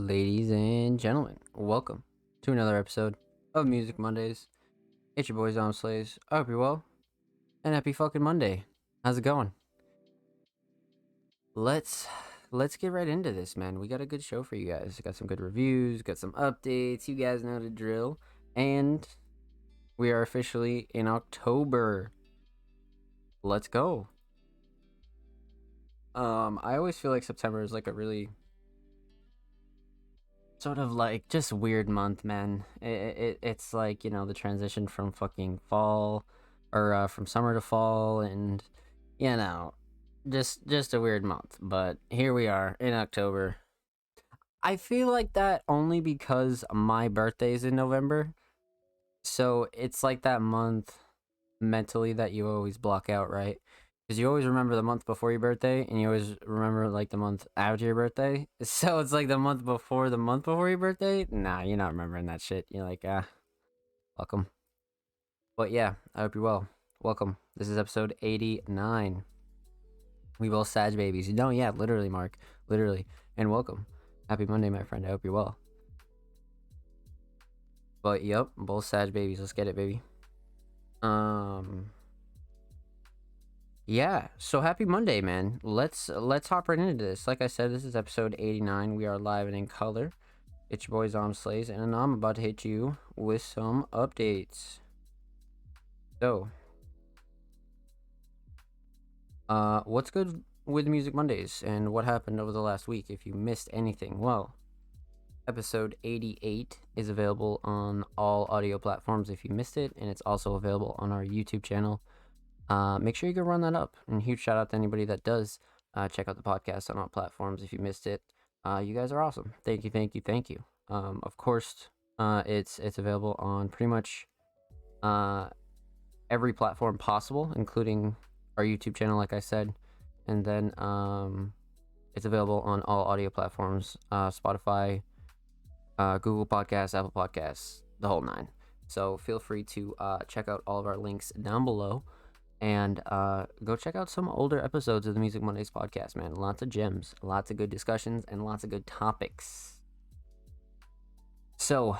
Ladies and gentlemen, welcome to another episode of Music Mondays. It's your boy Dom Slays. I hope you're well, and happy fucking Monday. How's it going? Let's get right into this, man. We got a good show for you guys. Got some good reviews, got some updates. You guys know the drill, and we are officially in October. Let's go. I always feel like September is like a really sort of like just weird month, man. It's like, the transition from fucking fall or from summer to fall, and you know just a weird month. But here we are in October. I feel like that only because my birthday's in November, so it's like that month mentally that you always block out, right? Because you always remember the month before your birthday, and you always remember like the month after your birthday. So it's like the month before your birthday. Nah, you're not remembering that shit. You're like, welcome. But yeah, I hope you're well. Welcome. This is episode 89. We both Sag babies. No, yeah, literally, Mark, literally, and welcome. Happy Monday, my friend. I hope you're well. But yep, both Sag babies. Let's get it, baby. Yeah, so happy Monday, man. Let's hop right into this. Like I said, this is episode 89. We are live and in color. It's your boy Zom Slays, and I'm about to hit you with some updates. So, what's good with Music Mondays, and what happened over the last week? If you missed anything, well, episode 88 is available on all audio platforms if you missed it, and it's also available on our YouTube channel. Make sure you go run that up. And huge shout out to anybody that does check out the podcast on all platforms. If you missed it, you guys are awesome. Thank you. Of course, it's available on pretty much every platform possible, including our YouTube channel, like I said. And then it's available on all audio platforms: Spotify, Google Podcasts, Apple Podcasts, the whole nine. So feel free to check out all of our links down below. And go check out some older episodes of the Music Mondays podcast, man. Lots of gems, lots of good discussions, and lots of good topics. So,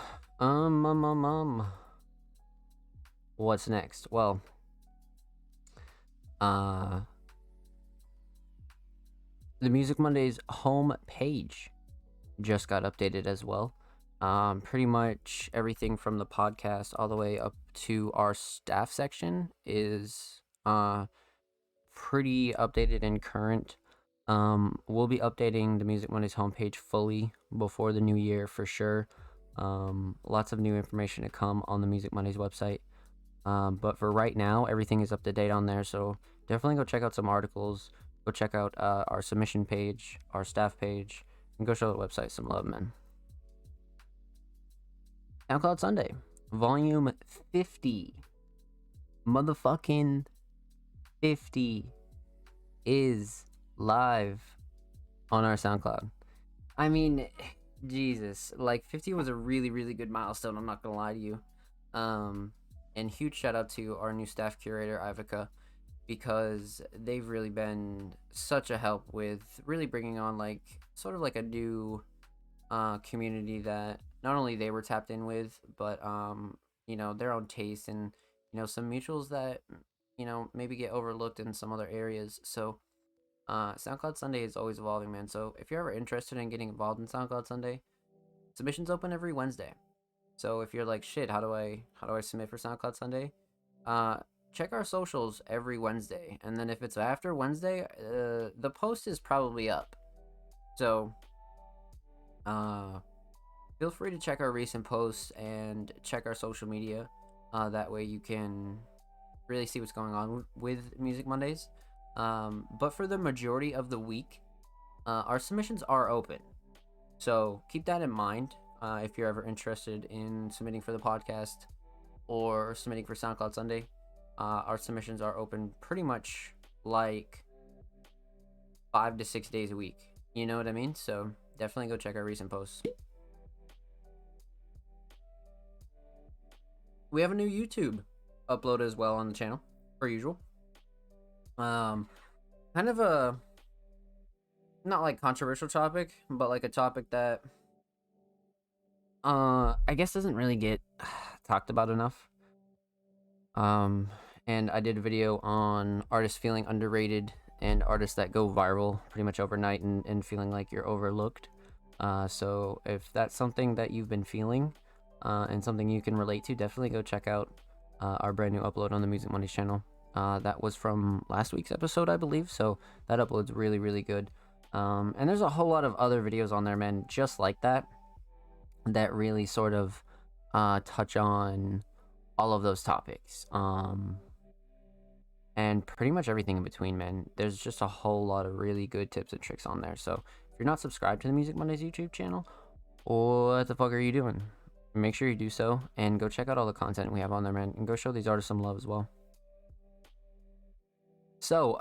what's next? Well, the Music Mondays home page just got updated as well. Pretty much everything from the podcast all the way up to our staff section is pretty updated and current. We'll be updating the Music Mondays homepage fully before the new year for sure. Lots of new information to come on the Music Mondays website. But for right now, everything is up to date on there. So definitely go check out some articles. Go check out our submission page, our staff page, and go show the website some love, man. SoundCloud Sunday, volume 50. Motherfucking 50 is live on our SoundCloud. I mean, Jesus, like 50 was a really, really good milestone. I'm not gonna lie to you. And huge shout out to our new staff curator, Ivica, because they've really been such a help with really bringing on like sort of like a new community that not only they were tapped in with, but their own taste and some mutuals that maybe get overlooked in some other areas. So SoundCloud Sunday is always evolving, man. So if you're ever interested in getting involved in SoundCloud Sunday, submissions open every Wednesday. So if you're like, shit, how do I submit for SoundCloud Sunday? Check our socials every Wednesday, and then if it's after Wednesday, the post is probably up. So feel free to check our recent posts and check our social media. That way you can really see what's going on with Music Mondays. But for the majority of the week, our submissions are open. So keep that in mind if you're ever interested in submitting for the podcast or submitting for SoundCloud Sunday. Our submissions are open pretty much like 5 to 6 days a week. You know what I mean? So definitely go check our recent posts. We have a new YouTube upload as well on the channel, per usual. Kind of a not like controversial topic, but like a topic that I guess doesn't really get talked about enough. And I did a video on artists feeling underrated and artists that go viral pretty much overnight and feeling like you're overlooked. So if that's something that you've been feeling and something you can relate to, definitely go check out our brand new upload on the Music Mondays channel. That was from last week's episode, I believe. So that upload's really, really good. And there's a whole lot of other videos on there, man, just like that, that really sort of touch on all of those topics. And pretty much everything in between, man. There's just a whole lot of really good tips and tricks on there. So if you're not subscribed to the Music Mondays YouTube channel, what the fuck are you doing? Make sure you do so and go check out all the content we have on there, man, and go show these artists some love as well. So,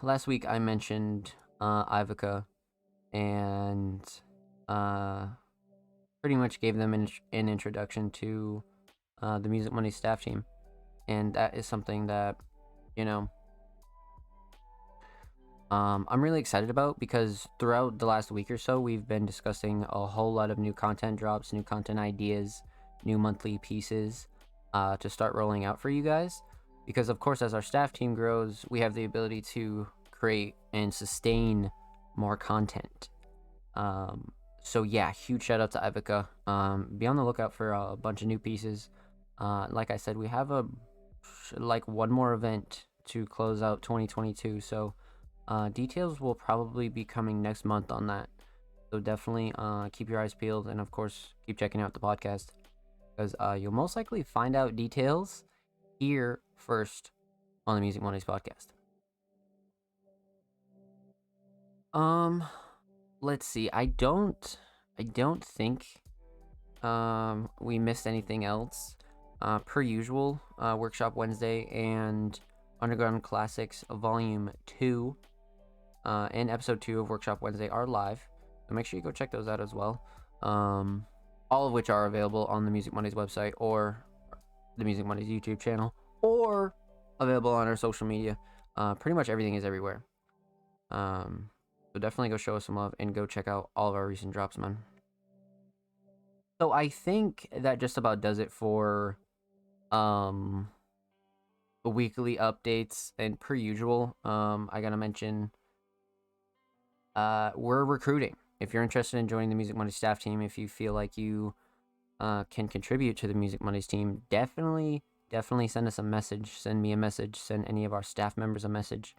last week I mentioned Ivica and pretty much gave them an introduction to the Music Mondays staff team, and that is something that, you know, I'm really excited about, because throughout the last week or so, we've been discussing a whole lot of new content drops, new content ideas, new monthly pieces to start rolling out for you guys. Because, of course, as our staff team grows, we have the ability to create and sustain more content. So, yeah, huge shout out to Ivica. Be on the lookout for a bunch of new pieces. Like I said, we have one more event to close out 2022. So, details will probably be coming next month on that. So definitely keep your eyes peeled, and of course keep checking out the podcast, because you'll most likely find out details here first on the Music Mondays podcast. Let's see. I don't think we missed anything else. Per usual, Workshop Wednesday and Underground Classics Volume 2 and Episode 2 of Workshop Wednesday are live. So make sure you go check those out as well. All of which are available on the Music Mondays website or the Music Mondays YouTube channel, or available on our social media. Pretty much everything is everywhere. So definitely go show us some love and go check out all of our recent drops, man. So I think that just about does it for weekly updates. And per usual, I gotta mention we're recruiting. If you're interested in joining the Music Mondays staff team, if you feel like you can contribute to the Music Mondays team, definitely send us a message. Send me a message. Send any of our staff members a message.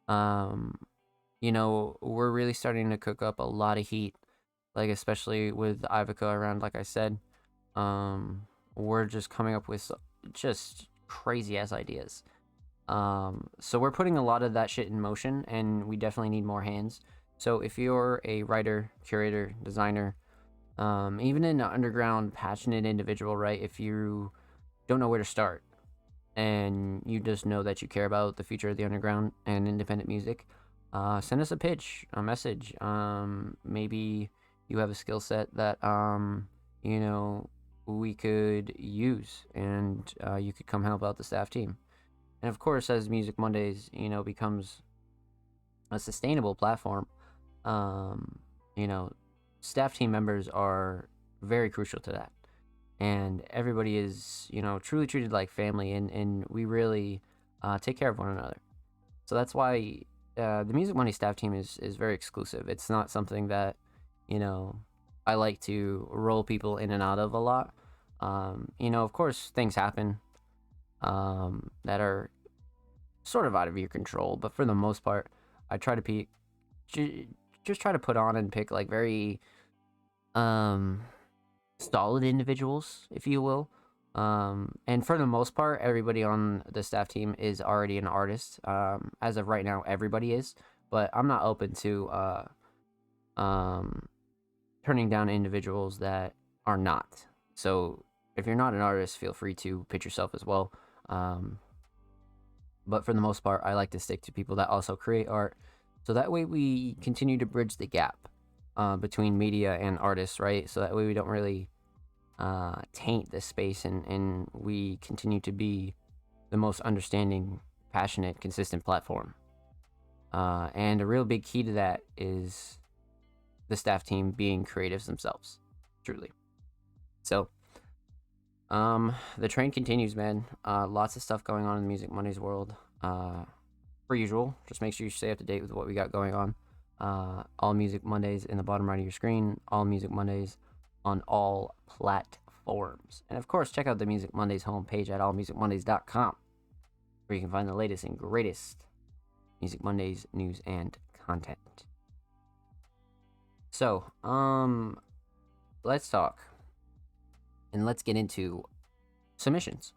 You know, we're really starting to cook up a lot of heat, like especially with Ivica around, like I said. We're just coming up with just crazy ass ideas. So we're putting a lot of that shit in motion, and we definitely need more hands. So if you're a writer, curator, designer, even an underground passionate individual, right? If you don't know where to start and you just know that you care about the future of the underground and independent music, send us a pitch, a message. Maybe you have a skill set that, you know, we could use, and you could come help out the staff team. And of course, as Music Mondays, you know, becomes a sustainable platform, you know, staff team members are very crucial to that. And everybody is, you know, truly treated like family, and we really take care of one another. So that's why the Music Mondays staff team is very exclusive. It's not something that, you know, I like to roll people in and out of a lot. You know, of course, things happen that are sort of out of your control, but for the most part, I try to just try to put on and pick like very solid individuals, if you will. And for the most part, everybody on the staff team is already an artist. As of right now, everybody is, but I'm not open to turning down individuals that are not. So if you're not an artist, feel free to pitch yourself as well. But for the most part, I like to stick to people that also create art. So that way we continue to bridge the gap between media and artists, right? So that way we don't really taint this space, and we continue to be the most understanding, passionate, consistent platform. And a real big key to that is the staff team being creatives themselves, truly. So, the train continues, man. Lots of stuff going on in the Music Mondays world. Per usual, just make sure you stay up to date with what we got going on. All Music Mondays in the bottom right of your screen. All Music Mondays on all platforms. And of course, check out the Music Mondays homepage at allmusicmondays.com, where you can find the latest and greatest Music Mondays news and content. So, let's talk and let's get into submissions.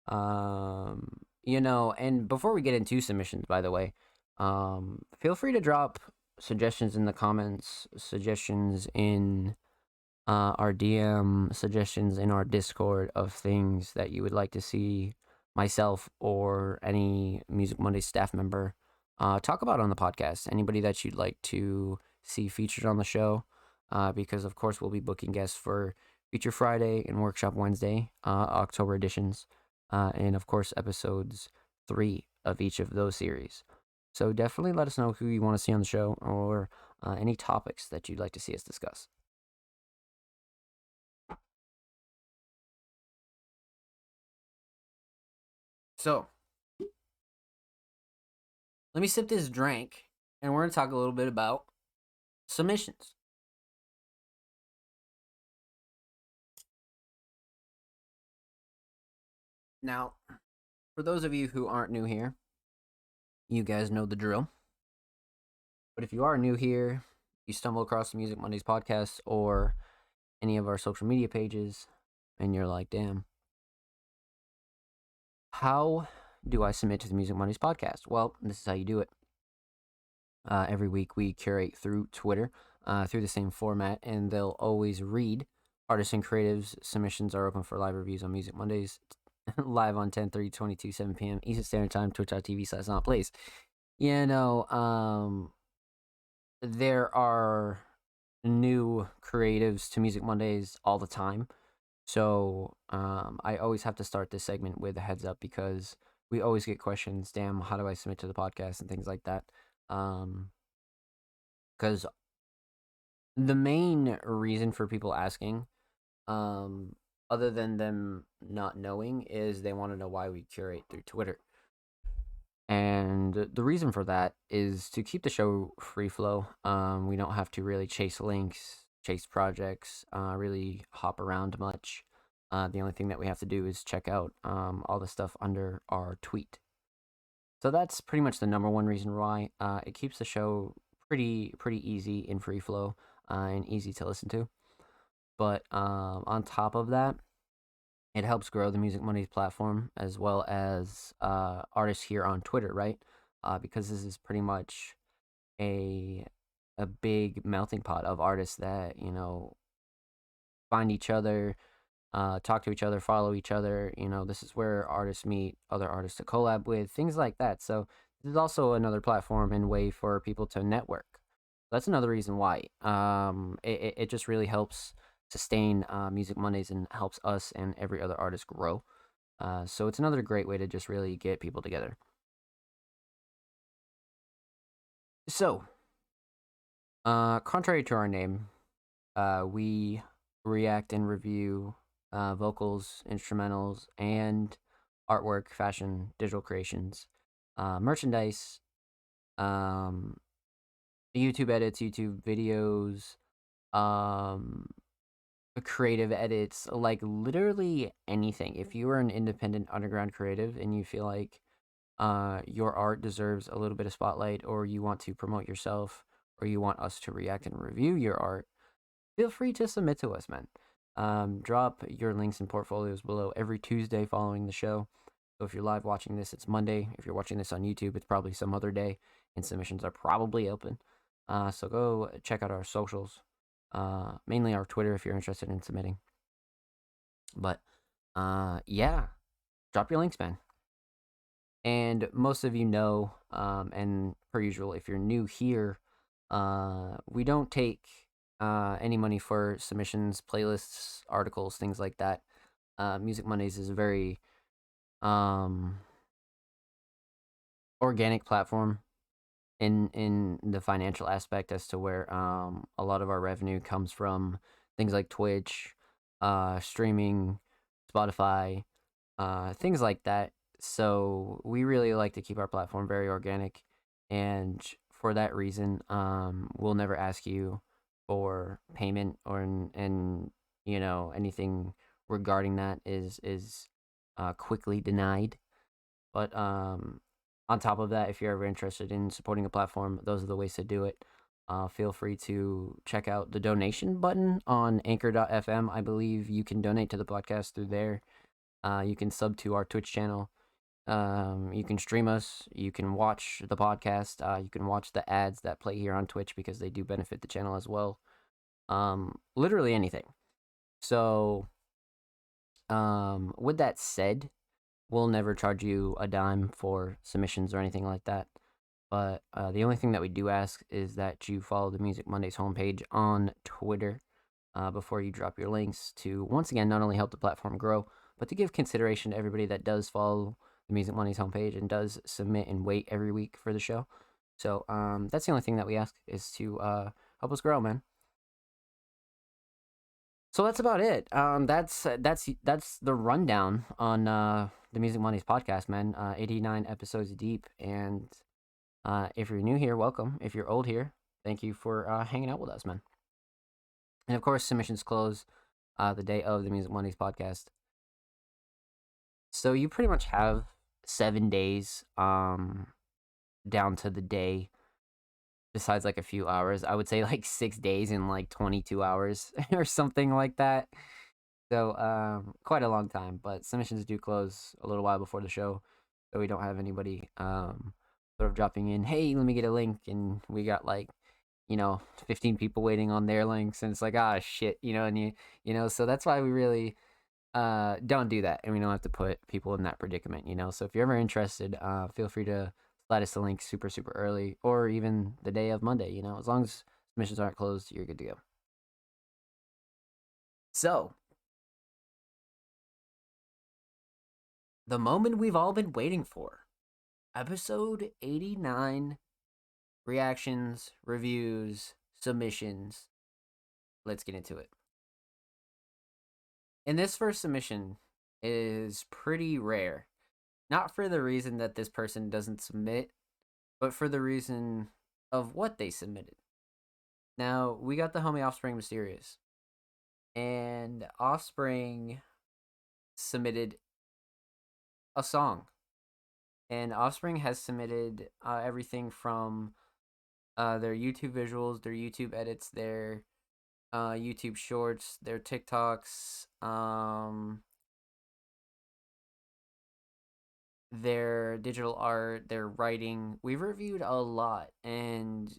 And before we get into submissions, by the way, feel free to drop suggestions in the comments, suggestions in our DM, suggestions in our Discord of things that you would like to see myself or any Music Monday staff member talk about on the podcast. Anybody that you'd like to see featured on the show, because of course we'll be booking guests for Feature Friday and Workshop Wednesday, October editions, and of course episodes 3 of each of those series. So definitely let us know who you want to see on the show or any topics that you'd like to see us discuss. So, let me sip this drink, and we're going to talk a little bit about submissions. Now, for those of you who aren't new here, you guys know the drill. But if you are new here, you stumble across the Music Mondays podcast or any of our social media pages, and you're like, damn, how do I submit to the Music Mondays podcast? Well, this is how you do it. Every week we curate through Twitter, through the same format, and they'll always read. Artists and creatives submissions are open for live reviews on Music Mondays, live on 10/3/22, 7 p.m. Eastern Standard Time, twitch.tv/notplays. There are new creatives to Music Mondays all the time. So I always have to start this segment with a heads up because we always get questions, damn, how do I submit to the podcast and things like that. Because the main reason for people asking, other than them not knowing, is they want to know why we curate through Twitter. And the reason for that is to keep the show free flow. We don't have to really chase links, chase projects, really hop around much. The only thing that we have to do is check out all the stuff under our tweet. So that's pretty much the number one reason why. It keeps the show pretty easy in free flow and easy to listen to. But on top of that, it helps grow the Music Mondays platform as well as artists here on Twitter, right? Because this is pretty much a big melting pot of artists that find each other, talk to each other, follow each other. This is where artists meet other artists to collab with, things like that. So this is also another platform and way for people to network. That's another reason why. It just really helps sustain Music Mondays and helps us and every other artist grow. So it's another great way to just really get people together. So, contrary to our name, we react and review vocals, instrumentals, and artwork, fashion, digital creations, merchandise, YouTube edits, YouTube videos, creative edits, like literally anything. If you are an independent underground creative and you feel like your art deserves a little bit of spotlight, or you want to promote yourself, or you want us to react and review your art, feel free to submit to us, man. Drop your links and portfolios below every Tuesday following the show. So if you're live watching this, it's Monday. If you're watching this on YouTube, it's probably some other day, and submissions are probably open. So go check out our socials, mainly our Twitter if you're interested in submitting. But yeah, drop your links, man. And most of you know, and per usual, if you're new here, we don't take any money for submissions, playlists, articles, things like that. Music Mondays is a very organic platform in the financial aspect as to where a lot of our revenue comes from things like Twitch, streaming, Spotify, things like that. So we really like to keep our platform very organic, and for that reason, we'll never ask you for payment or and anything regarding that is quickly denied. But on top of that, if you're ever interested in supporting a platform, those are the ways to do it. Feel free to check out the donation button on anchor.fm. I believe you can donate to the podcast through there. You can sub to our Twitch channel. You can stream us. You can watch the podcast. You can watch the ads that play here on Twitch because they do benefit the channel as well. Literally anything. So, with that said, we'll never charge you a dime for submissions or anything like that. But the only thing that we do ask is that you follow the Music Mondays homepage on Twitter before you drop your links to, once again, not only help the platform grow, but to give consideration to everybody that does follow the Music Mondays homepage and does submit and wait every week for the show. So that's the only thing that we ask, is to help us grow, man. So that's about it. That's the rundown on the Music Mondays podcast, man. 89 episodes deep, and if you're new here, welcome. If you're old here, thank you for hanging out with us, man. And of course, submissions close the day of the Music Mondays podcast. So you pretty much have 7 days down to the day, besides like a few hours. I would say like 6 days and like 22 hours or something like that. So quite a long time, but submissions do close a little while before the show, so we don't have anybody sort of dropping in, hey, let me get a link, and we got like 15 people waiting on their links, and it's like, ah, shit, and so that's why we really don't do that, and we don't have to put people in that predicament. So if you're ever interested, feel free to slide us a link super super early, or even the day of Monday. As long as submissions aren't closed, you're good to go. So the moment we've all been waiting for, episode 89, reactions, reviews, submissions. Let's get into it. And this first submission is pretty rare. Not for the reason that this person doesn't submit, but for the reason of what they submitted. Now, we got the homie Offspring Mysterious. And Offspring submitted a song. And Offspring has submitted everything from their YouTube visuals, their YouTube edits, their YouTube shorts, their TikToks, their digital art, their writing. We've reviewed a lot, and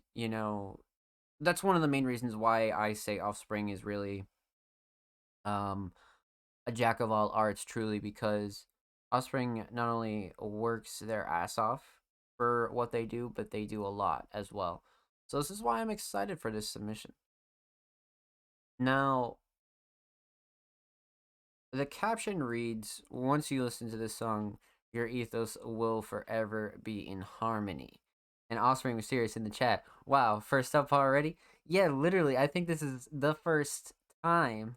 that's one of the main reasons why I say Offspring is really a jack of all arts, truly, because Offspring not only works their ass off for what they do, but they do a lot as well. So this is why I'm excited for this submission. Now, the caption reads, once you listen to this song, your ethos will forever be in harmony. And Offspring Mysterious in the chat. Wow, first up already? Yeah, literally, I think this is the first time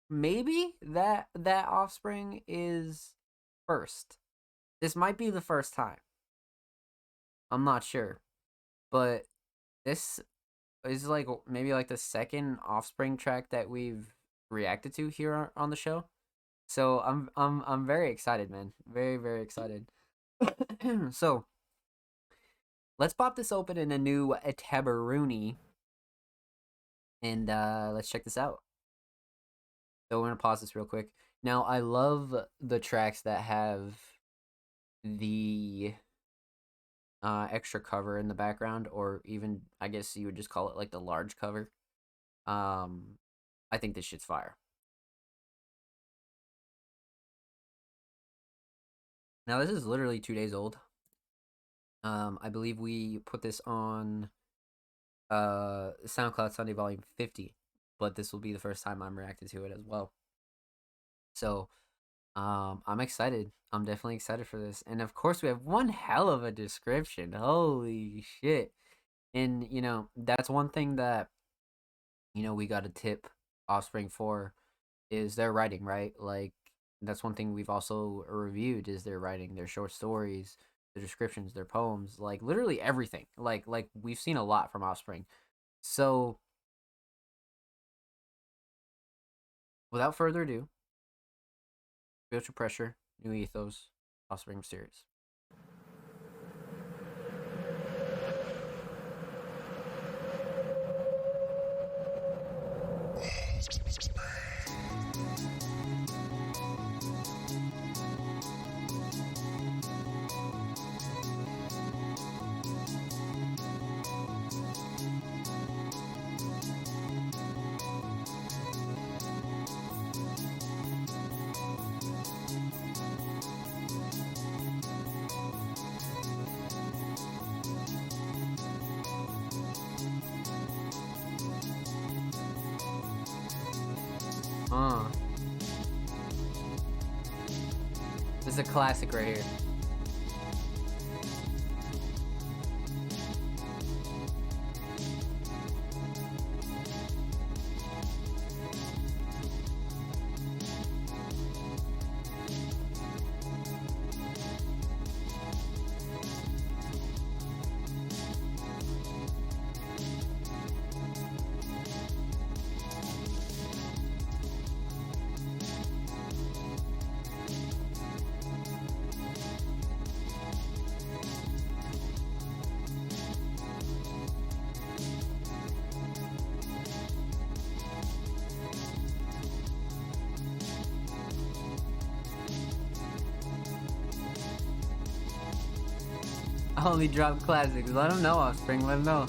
maybe that Offspring is first. This might be the first time. I'm not sure. But this is like maybe like the second Offspring track that we've reacted to here on the show. So I'm very excited, man. Very very excited. So let's pop this open in a new Tabaroonie, and let's check this out. So we're gonna pause this real quick. Now I love the tracks that have the extra cover in the background, or even I guess you would just call it like the large cover. I think this shit's fire. Now this is literally 2 days old. I believe we put this on SoundCloud Sunday Volume 50, but this will be the first time I'm reacting to it as well. So I'm excited. I'm definitely excited for this. And of course we have one hell of a description. Holy shit. And that's one thing that we got to tip Offspring for is their writing, right? Like that's one thing we've also reviewed is their writing, their short stories, their descriptions, their poems, like literally everything. Like we've seen a lot from Offspring. So without further ado, Spiritual Pressure, New Ethos, Offspring Mysterious. Uh, this is a classic right here. I only drop classics. Let them know, Offspring. Let them know.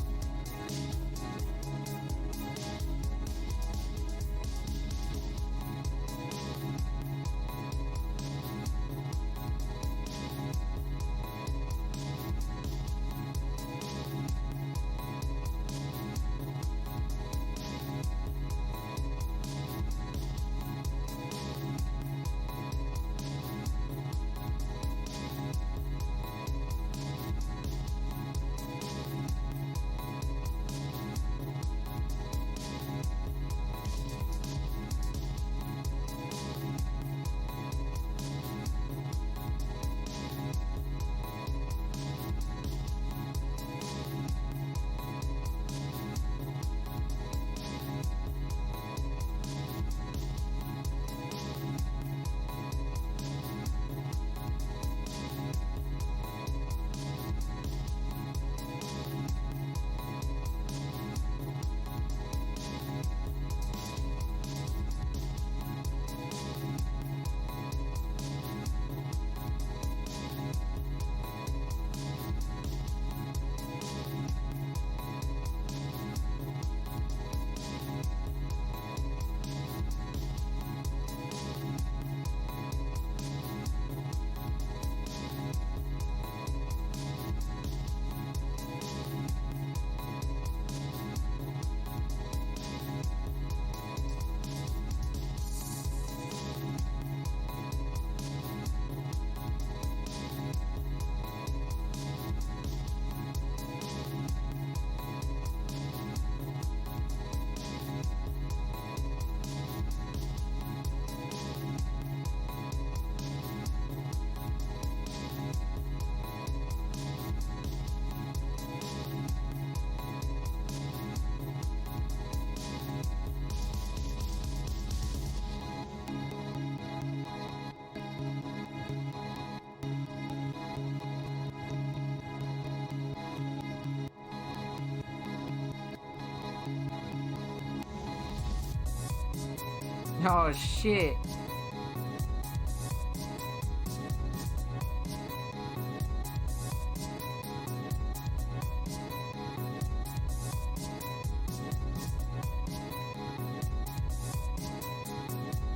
Oh shit.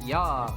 Yeah.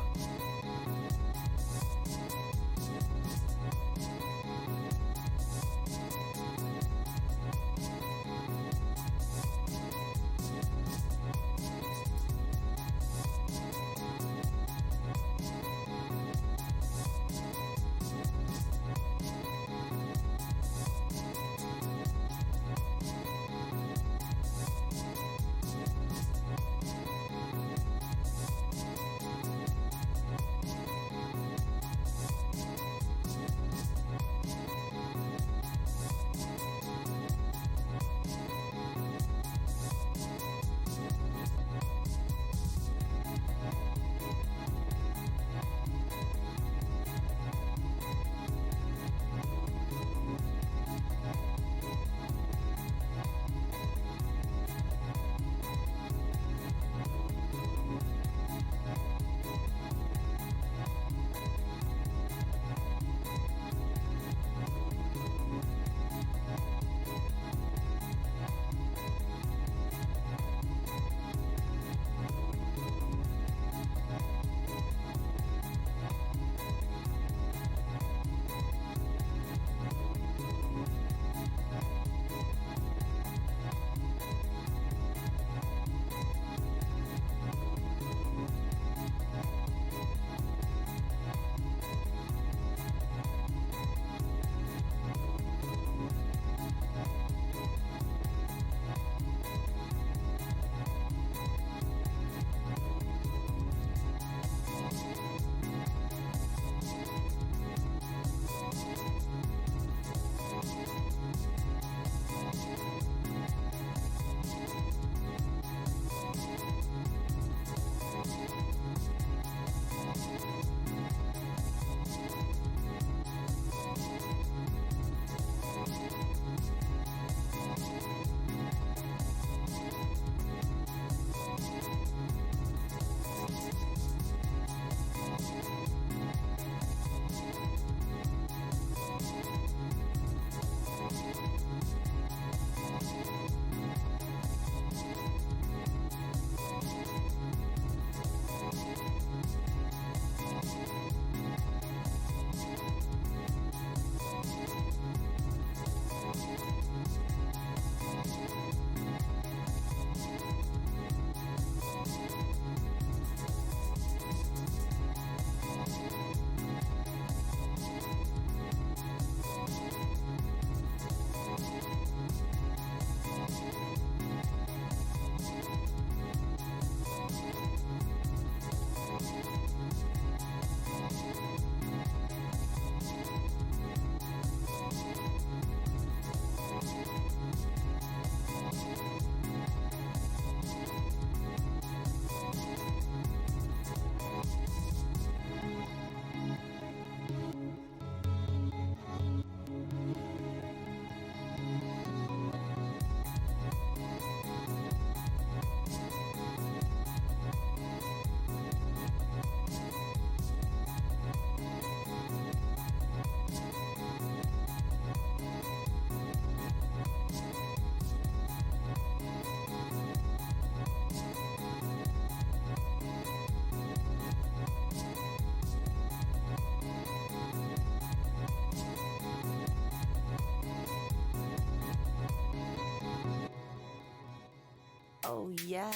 Oh, yeah.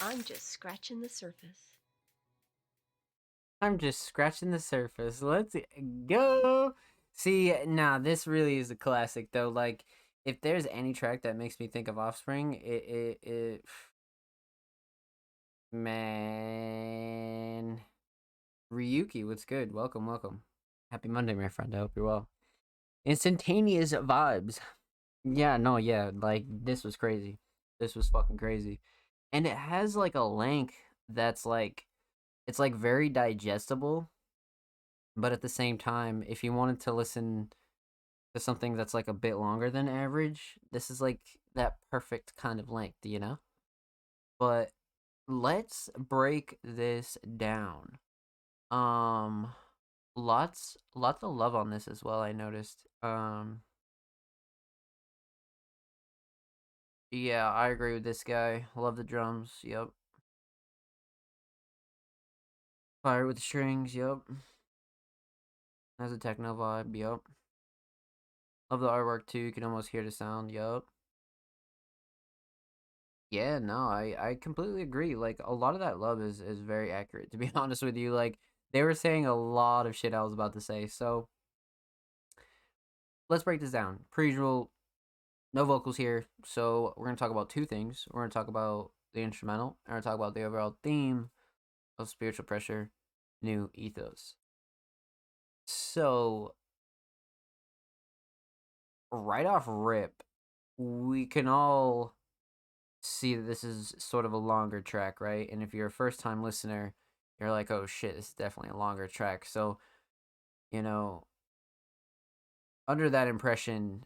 I'm just scratching the surface. I'm just scratching the surface. Let's go. See, nah, this really is a classic though. Like, if there's any track that makes me think of Offspring, man, Ryuki, what's good? Welcome, welcome. Happy Monday, my friend. I hope you're well. Instantaneous vibes. Yeah, no, yeah, like this was crazy. This was fucking crazy. And it has like a length that's like it's like very digestible, but at the same time, if you wanted to listen to something that's like a bit longer than average, this is like that perfect kind of length, you know? But let's break this down. Um lots of love on this as well, I noticed. Yeah, I agree with this guy. Love the drums. Yep. Fire with the strings. Yep. Has a techno vibe. Yep. Love the artwork too. You can almost hear the sound. Yep. Yeah, no, I completely agree. Like a lot of that love is very accurate. To be honest with you, like they were saying a lot of shit I was about to say. So let's break this down. Per-usual, no vocals here. So we're gonna talk about two things. We're gonna talk about the instrumental, and we're gonna talk about the overall theme of Spiritual Pressure, New Ethos. So right off rip, we can all see that this is sort of a longer track, right? And if you're a first time listener, you're like, oh shit, this is definitely a longer track. So, you know, under that impression,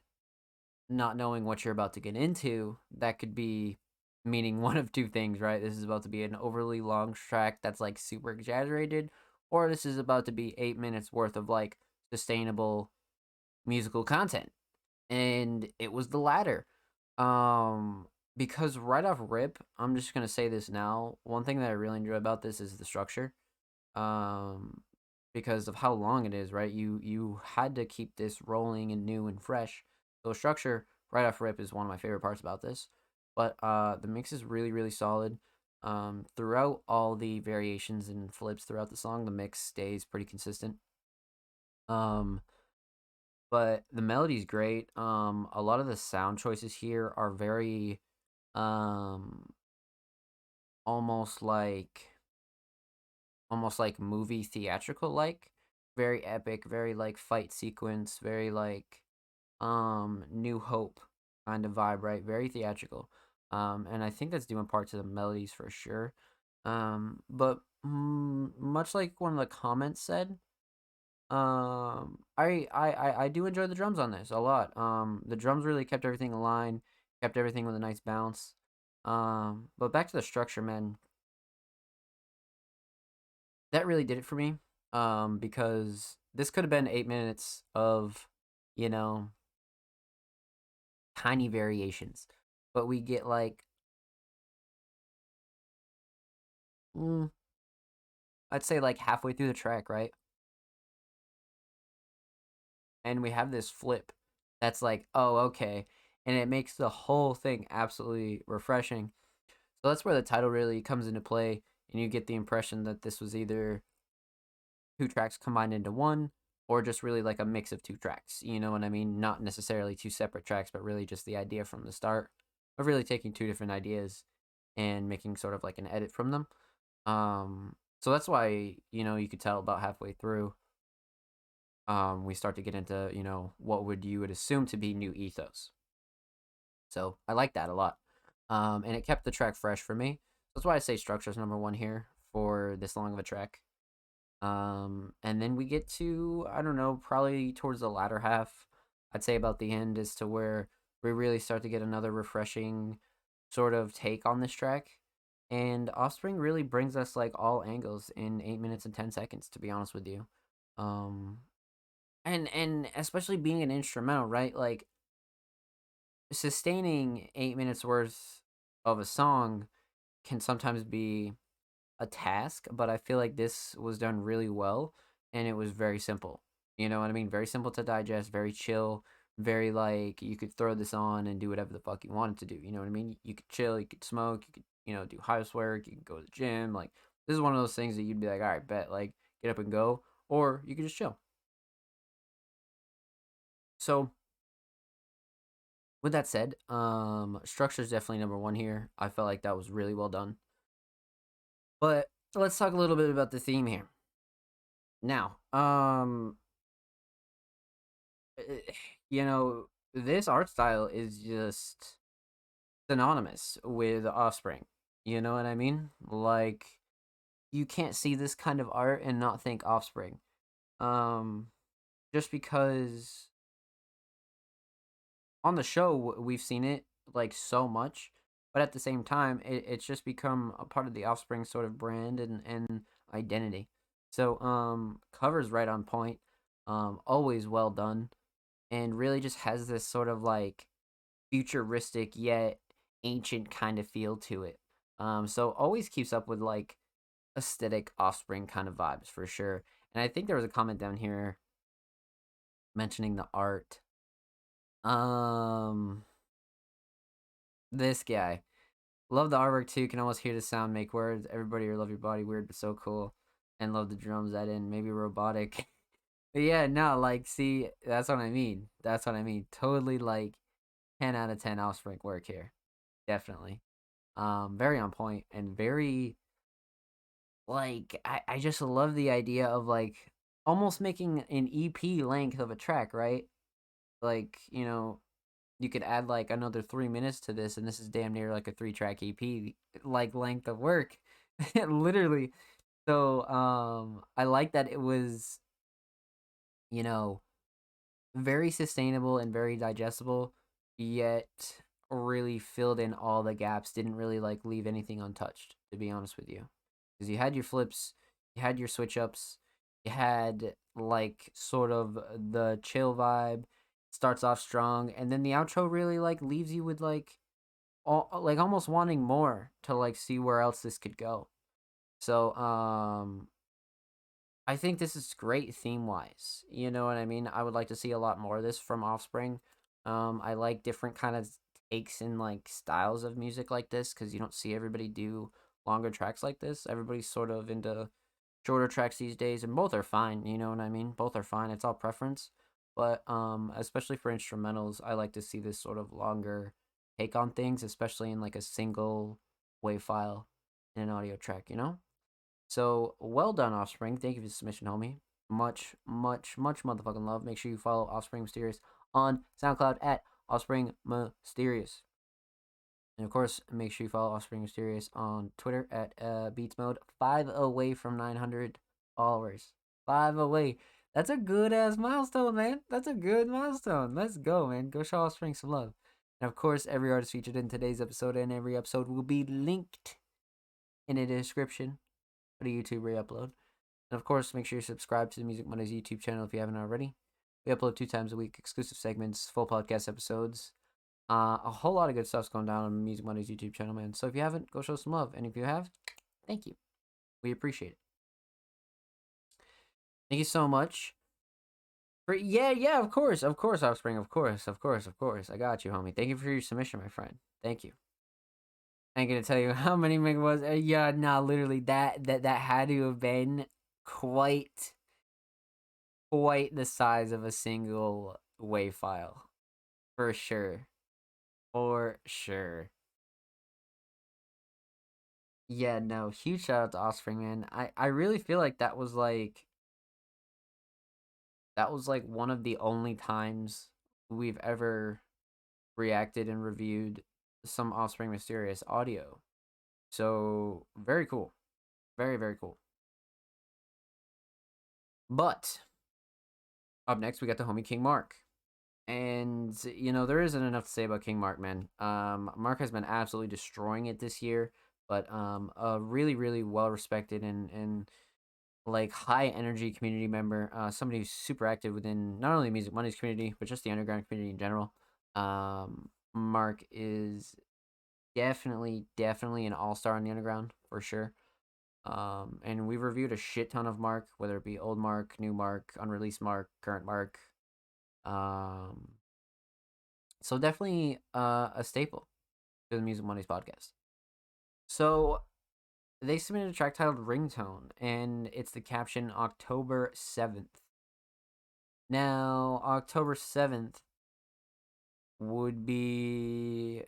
not knowing what you're about to get into, that could be meaning one of two things, right? This is about to be an overly long track that's like super exaggerated, or this is about to be 8 minutes worth of like sustainable musical content. And it was the latter. Um, because right off rip, I'm just gonna say this now. One thing that I really enjoy about this is the structure. Um, because of how long it is, right? You had to keep this rolling and new and fresh. So structure right off rip is one of my favorite parts about this. But the mix is really really solid. Throughout all the variations and flips throughout the song, the mix stays pretty consistent. Um, but the melody's great. A lot of the sound choices here are very um almost like movie theatrical like, very epic, very like fight sequence, very like New Hope kind of vibe, right? Very theatrical. And I think that's due in part to the melodies for sure. But much like one of the comments said, I do enjoy the drums on this a lot. The drums really kept everything aligned, kept everything with a nice bounce. But back to the structure, man. That really did it for me. Because this could have been 8 minutes of, you know, tiny variations, but we get like, mm, I'd say like halfway through the track, right? And we have this flip that's like, oh, okay. And it makes the whole thing absolutely refreshing. So that's where the title really comes into play. And you get the impression that this was either two tracks combined into one or just really like a mix of two tracks. You know what I mean? Not necessarily two separate tracks, but really just the idea from the start of really taking two different ideas and making sort of like an edit from them. So that's why, you could tell about halfway through, we start to get into, what you would assume to be new ethos. So I like that a lot. And it kept the track fresh for me. That's why I say structure's number one here for this long of a track. And then we get to, I don't know, probably towards the latter half, I'd say about the end, as to where we really start to get another refreshing sort of take on this track. And Offspring really brings us like all angles in 8 minutes and 10 seconds, to be honest with you. Um, and especially being an instrumental, right? Like sustaining 8 minutes worth of a song can sometimes be a task, but I feel like this was done really well and it was very simple. You know what I mean? Very simple to digest, very chill, very like you could throw this on and do whatever the fuck you wanted to do. You know what I mean? You could chill, you could smoke, you could do housework, you could go to the gym. Like this is one of those things that you'd be like, all right, bet, like get up and go, or you could just chill. So with that said, structure is definitely number one here. I felt like that was really well done. But let's talk a little bit about the theme here. Now, eh, this art style is just synonymous with Offspring. You know what I mean? Like you can't see this kind of art and not think Offspring. Um, just because on the show we've seen it like so much, but at the same time it's just become a part of the Offspring sort of brand and identity. So covers right on point, always well done, and really just has this sort of like futuristic yet ancient kind of feel to it. So always keeps up with like aesthetic Offspring kind of vibes for sure. And I think there was a comment down here mentioning the art. Um, this guy. Love the artwork too. Can almost hear the sound make words. Everybody or love your body. Weird but so cool. And love the drums that in. Maybe robotic. But yeah, no, like see, that's what I mean. That's what I mean. Totally like 10 out of 10 Offspring work here. Definitely. Very on point and very like I just love the idea of like almost making an EP length of a track, right? Like, you could add like another 3 minutes to this, and this is damn near like a 3-track EP like length of work. Literally. So I like that it was, you know, very sustainable and very digestible, yet really filled in all the gaps, didn't really like leave anything untouched, to be honest with you. Because you had your flips, you had your switch ups, you had like sort of the chill vibe, starts off strong, and then the outro really like leaves you with like like almost wanting more to like see where else this could go. So I think this is great theme wise. You know what I mean? I would like to see a lot more of this from Offspring. I like different kind of takes and like styles of music like this because you don't see everybody do longer tracks like this. Everybody's sort of into shorter tracks these days, and both are fine. You know what I mean? Both are fine. It's all preference. But especially for instrumentals, I like to see this sort of longer take on things, especially in like a single wave file in an audio track. You know? So well done, Offspring. Thank you for the submission, homie. Much, much, much motherfucking love. Make sure you follow Offspring Mysterious on SoundCloud at Offspring Mysterious. And of course, make sure you follow Offspring Mysterious on Twitter at Beats Mode. 5 away from 900 followers. 5 away. That's a good ass milestone, man. That's a good milestone. Let's go, man. Go show Offspring some love. And of course, every artist featured in today's episode and every episode will be linked in the description for the YouTube re-upload. And of course, make sure you subscribe to the Music Mondays YouTube channel if you haven't already. We upload 2 times a week, exclusive segments, full podcast episodes. A whole lot of good stuff's going down on the Music Mondays YouTube channel, man. So if you haven't, go show some love. And if you have, thank you. We appreciate it. Thank you so much. Yeah, of course, Offspring, of course. I got you, homie. Thank you for your submission, my friend. Thank you. I ain't gonna tell you how many meg was. Yeah, nah, literally that had to have been quite the size of a single WAV file. For sure. For sure. Yeah, no, huge shout out to Offspring, man. I really feel like that was like one of the only times we've ever reacted and reviewed some Offspring Mysterious audio. So very cool. Very, very cool. But up next we got the homie King Mark. And there isn't enough to say about King Mark, man. Mark has been absolutely destroying it this year, but a really, really well respected and like high energy community member. Somebody who's super active within not only Music Mondays community, but just the underground community in general. Mark is definitely an all star in the underground for sure. And we've reviewed a shit ton of Mark, whether it be old Mark, new Mark, unreleased Mark, current Mark. Um, So definitely a staple to the Music Mondays podcast. So they submitted a track titled Ringtone, and it's the caption October 7th. Now, October 7th would be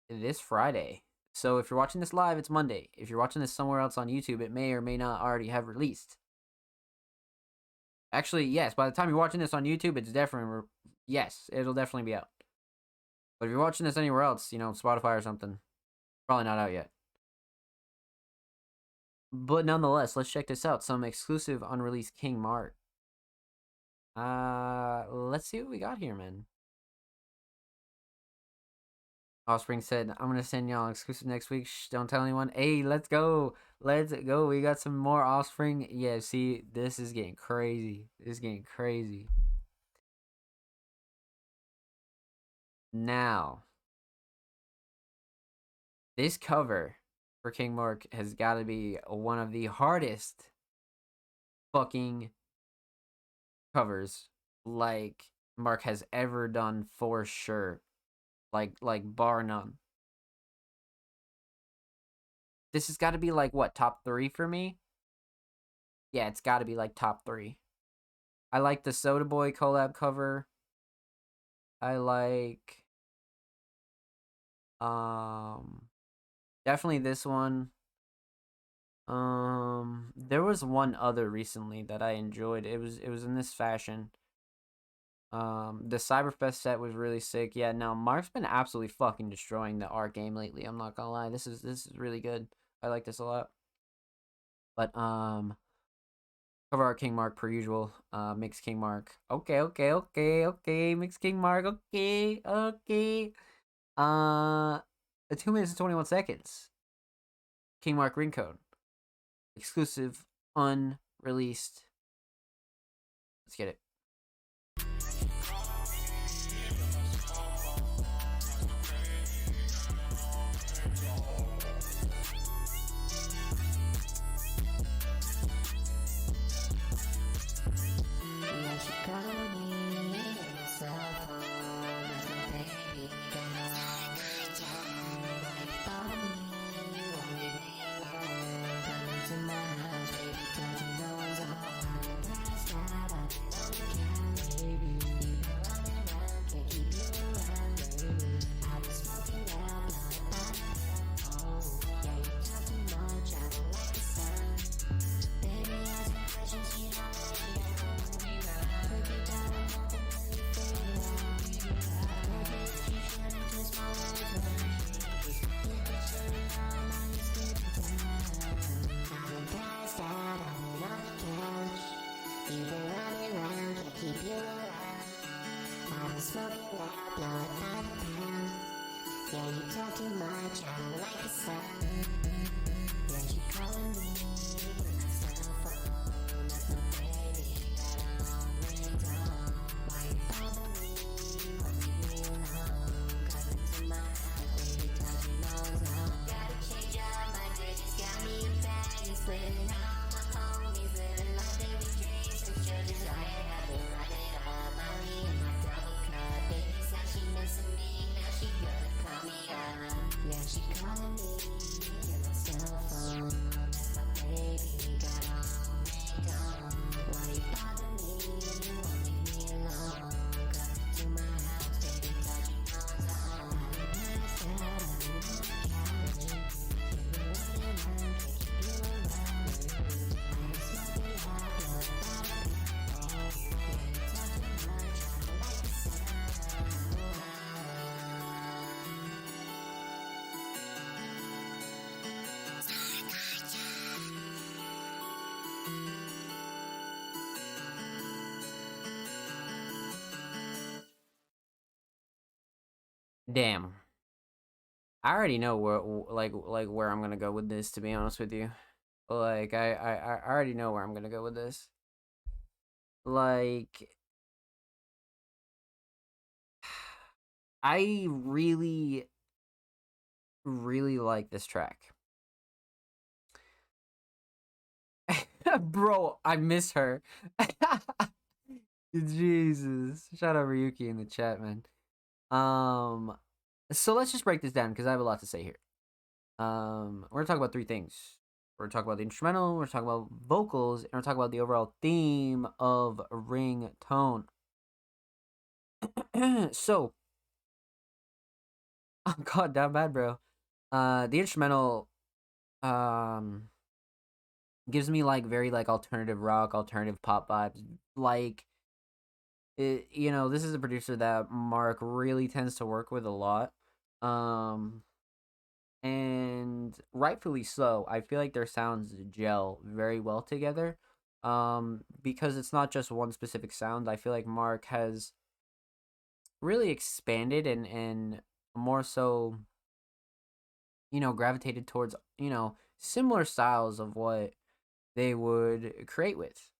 this Friday. So if you're watching this live, it's Monday. If you're watching this somewhere else on YouTube, it may or may not already have released. Actually, yes, by the time you're watching this on YouTube, it's definitely, yes, it'll definitely be out. But if you're watching this anywhere else, Spotify or something, probably not out yet. But nonetheless, let's check this out. Some exclusive unreleased King Mark. Let's see what we got here, man. Offspring said, I'm gonna send y'all exclusive next week. Shh, don't tell anyone. Hey, let's go. Let's go. We got some more Offspring. Yeah, see, this is getting crazy. This is getting crazy. Now, this cover for King Mark has got to be one of the hardest fucking covers like Mark has ever done for sure. Like bar none. This has got to be like what, top 3 for me? Yeah, it's got to be like top 3. I like the Soda Boy collab cover. I like definitely this one. There was one other recently that I enjoyed. It was in this fashion. The Cyberfest set was really sick. Yeah, no, Mark's been absolutely fucking destroying the art game lately. I'm not gonna lie. This is really good. I like this a lot. But cover art King Mark per usual. Mix King Mark. Okay. Mix King Mark. Okay. 2 minutes and 21 seconds. King Mark Ringcode. Exclusive, unreleased. Let's get it. Damn. I already know where where I'm gonna go with this. To be honest with you, like I already know where I'm gonna go with this. Like, I really like this track. Bro, I miss her. Jesus. Shout out Ryuki in the chat, man. Um, so let's just break this down because I have a lot to say here. We're gonna talk about three things. We're gonna talk about the instrumental. We're gonna talk about vocals, and we're gonna talk about the overall theme of ringtone. So, oh god, that bad, bro. The instrumental, um, gives me like very like alternative rock, alternative pop vibes. Like, this is a producer that Mark really tends to work with a lot. Um, and rightfully so. I feel like their sounds gel very well together. Because it's not just one specific sound. I feel like Mark has really expanded and more so, gravitated towards, similar styles of what they would create with.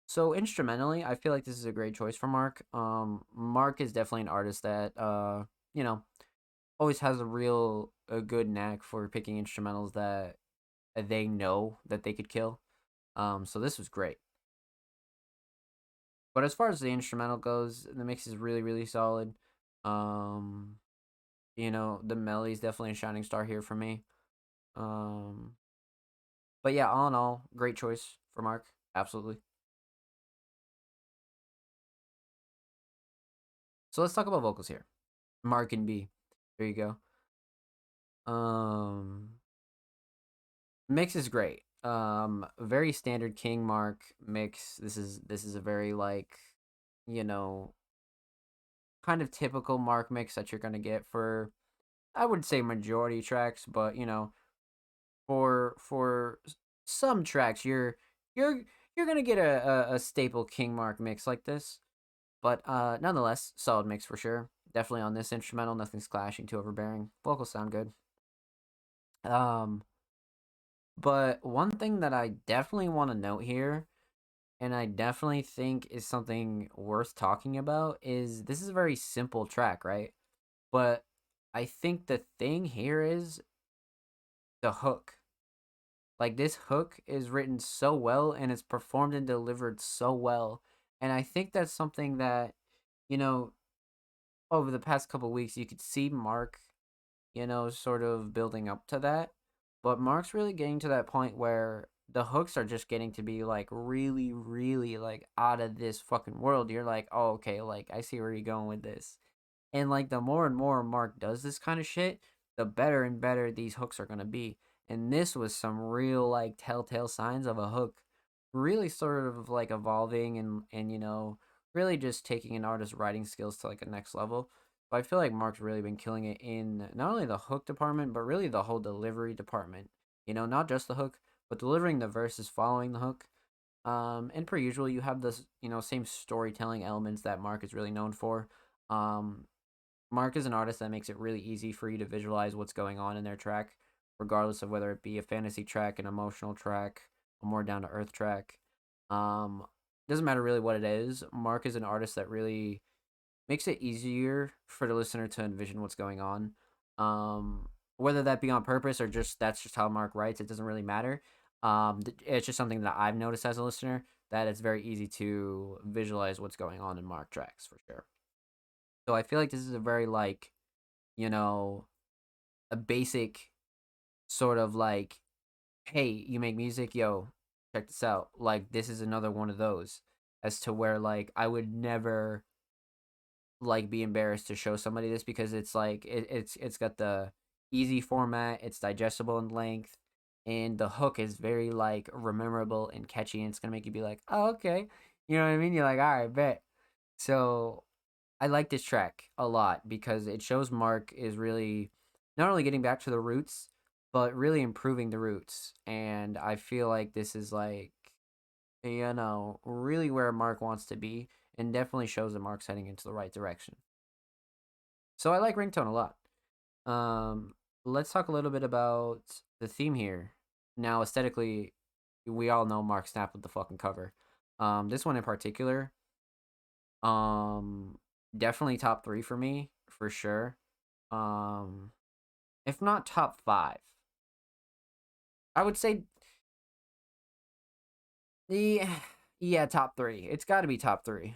So instrumentally, I feel like this is a great choice for Mark. Mark is definitely an artist that you know, always has a good knack for picking instrumentals that they know that they could kill. So this was great. But as far as the instrumental goes, the mix is really, really solid. Um, the melody is definitely a shining star here for me. Um, but yeah, all in all, great choice for Mark. Absolutely. So let's talk about vocals here. Mark and B. There you go. Um, Mix is great. Very standard King Mark mix. This is a very like, you know, kind of typical Mark mix that you're gonna get for, I would say, majority tracks, but for some tracks you're you're gonna get a staple King Mark mix like this. But nonetheless, solid mix for sure. Definitely on this instrumental, nothing's clashing, too overbearing. Vocals sound good. Um, but one thing that I definitely want to note here, and I definitely think is something worth talking about, is this is a very simple track, right? But I think the thing here is the hook. Like, this hook is written so well and it's performed and delivered so well. And I think that's something that, you know, over the past couple weeks, you could see Mark, sort of building up to that. But Mark's really getting to that point where the hooks are just getting to be like really, really like out of this fucking world. You're like, oh, okay, like I see where you're going with this. And like the more and more Mark does this kind of shit, the better and better these hooks are gonna be. And this was some real like telltale signs of a hook really sort of like evolving and really just taking an artist's writing skills to like a next level. But I feel like Mark's really been killing it in not only the hook department, but really the whole delivery department. Not just the hook, but delivering the verses following the hook. And per usual, you have this, same storytelling elements that Mark is really known for. Um, Mark is an artist that makes it really easy for you to visualize what's going on in their track, regardless of whether it be a fantasy track, an emotional track, a more down to earth track. Um, doesn't matter really what it is. Mark is an artist that really makes it easier for the listener to envision what's going on. Whether that be on purpose or just that's just how Mark writes, it doesn't really matter. It's just something that I've noticed as a listener that it's very easy to visualize what's going on in Mark tracks for sure. So I feel like this is a very like, you know, a basic sort of like, hey, you make music, yo, check this out. Like this is another one of those as to where like I would never like be embarrassed to show somebody this because it's like it's got the easy format, it's digestible in length, and the hook is very like rememberable and catchy and it's gonna make you be like, oh okay. You know what I mean? You're like, all right, bet. So I like this track a lot because it shows Mark is really not only getting back to the roots, but really improving the roots. And I feel like this is like, really where Mark wants to be and definitely shows that Mark's heading into the right direction. So I like Ringtone a lot. Um, let's talk a little bit about the theme here. Now, aesthetically, we all know Mark snapped with the fucking cover. This one in particular, um, definitely top three for me for sure. Um, if not top five, I would say the yeah top three. It's got to be top three.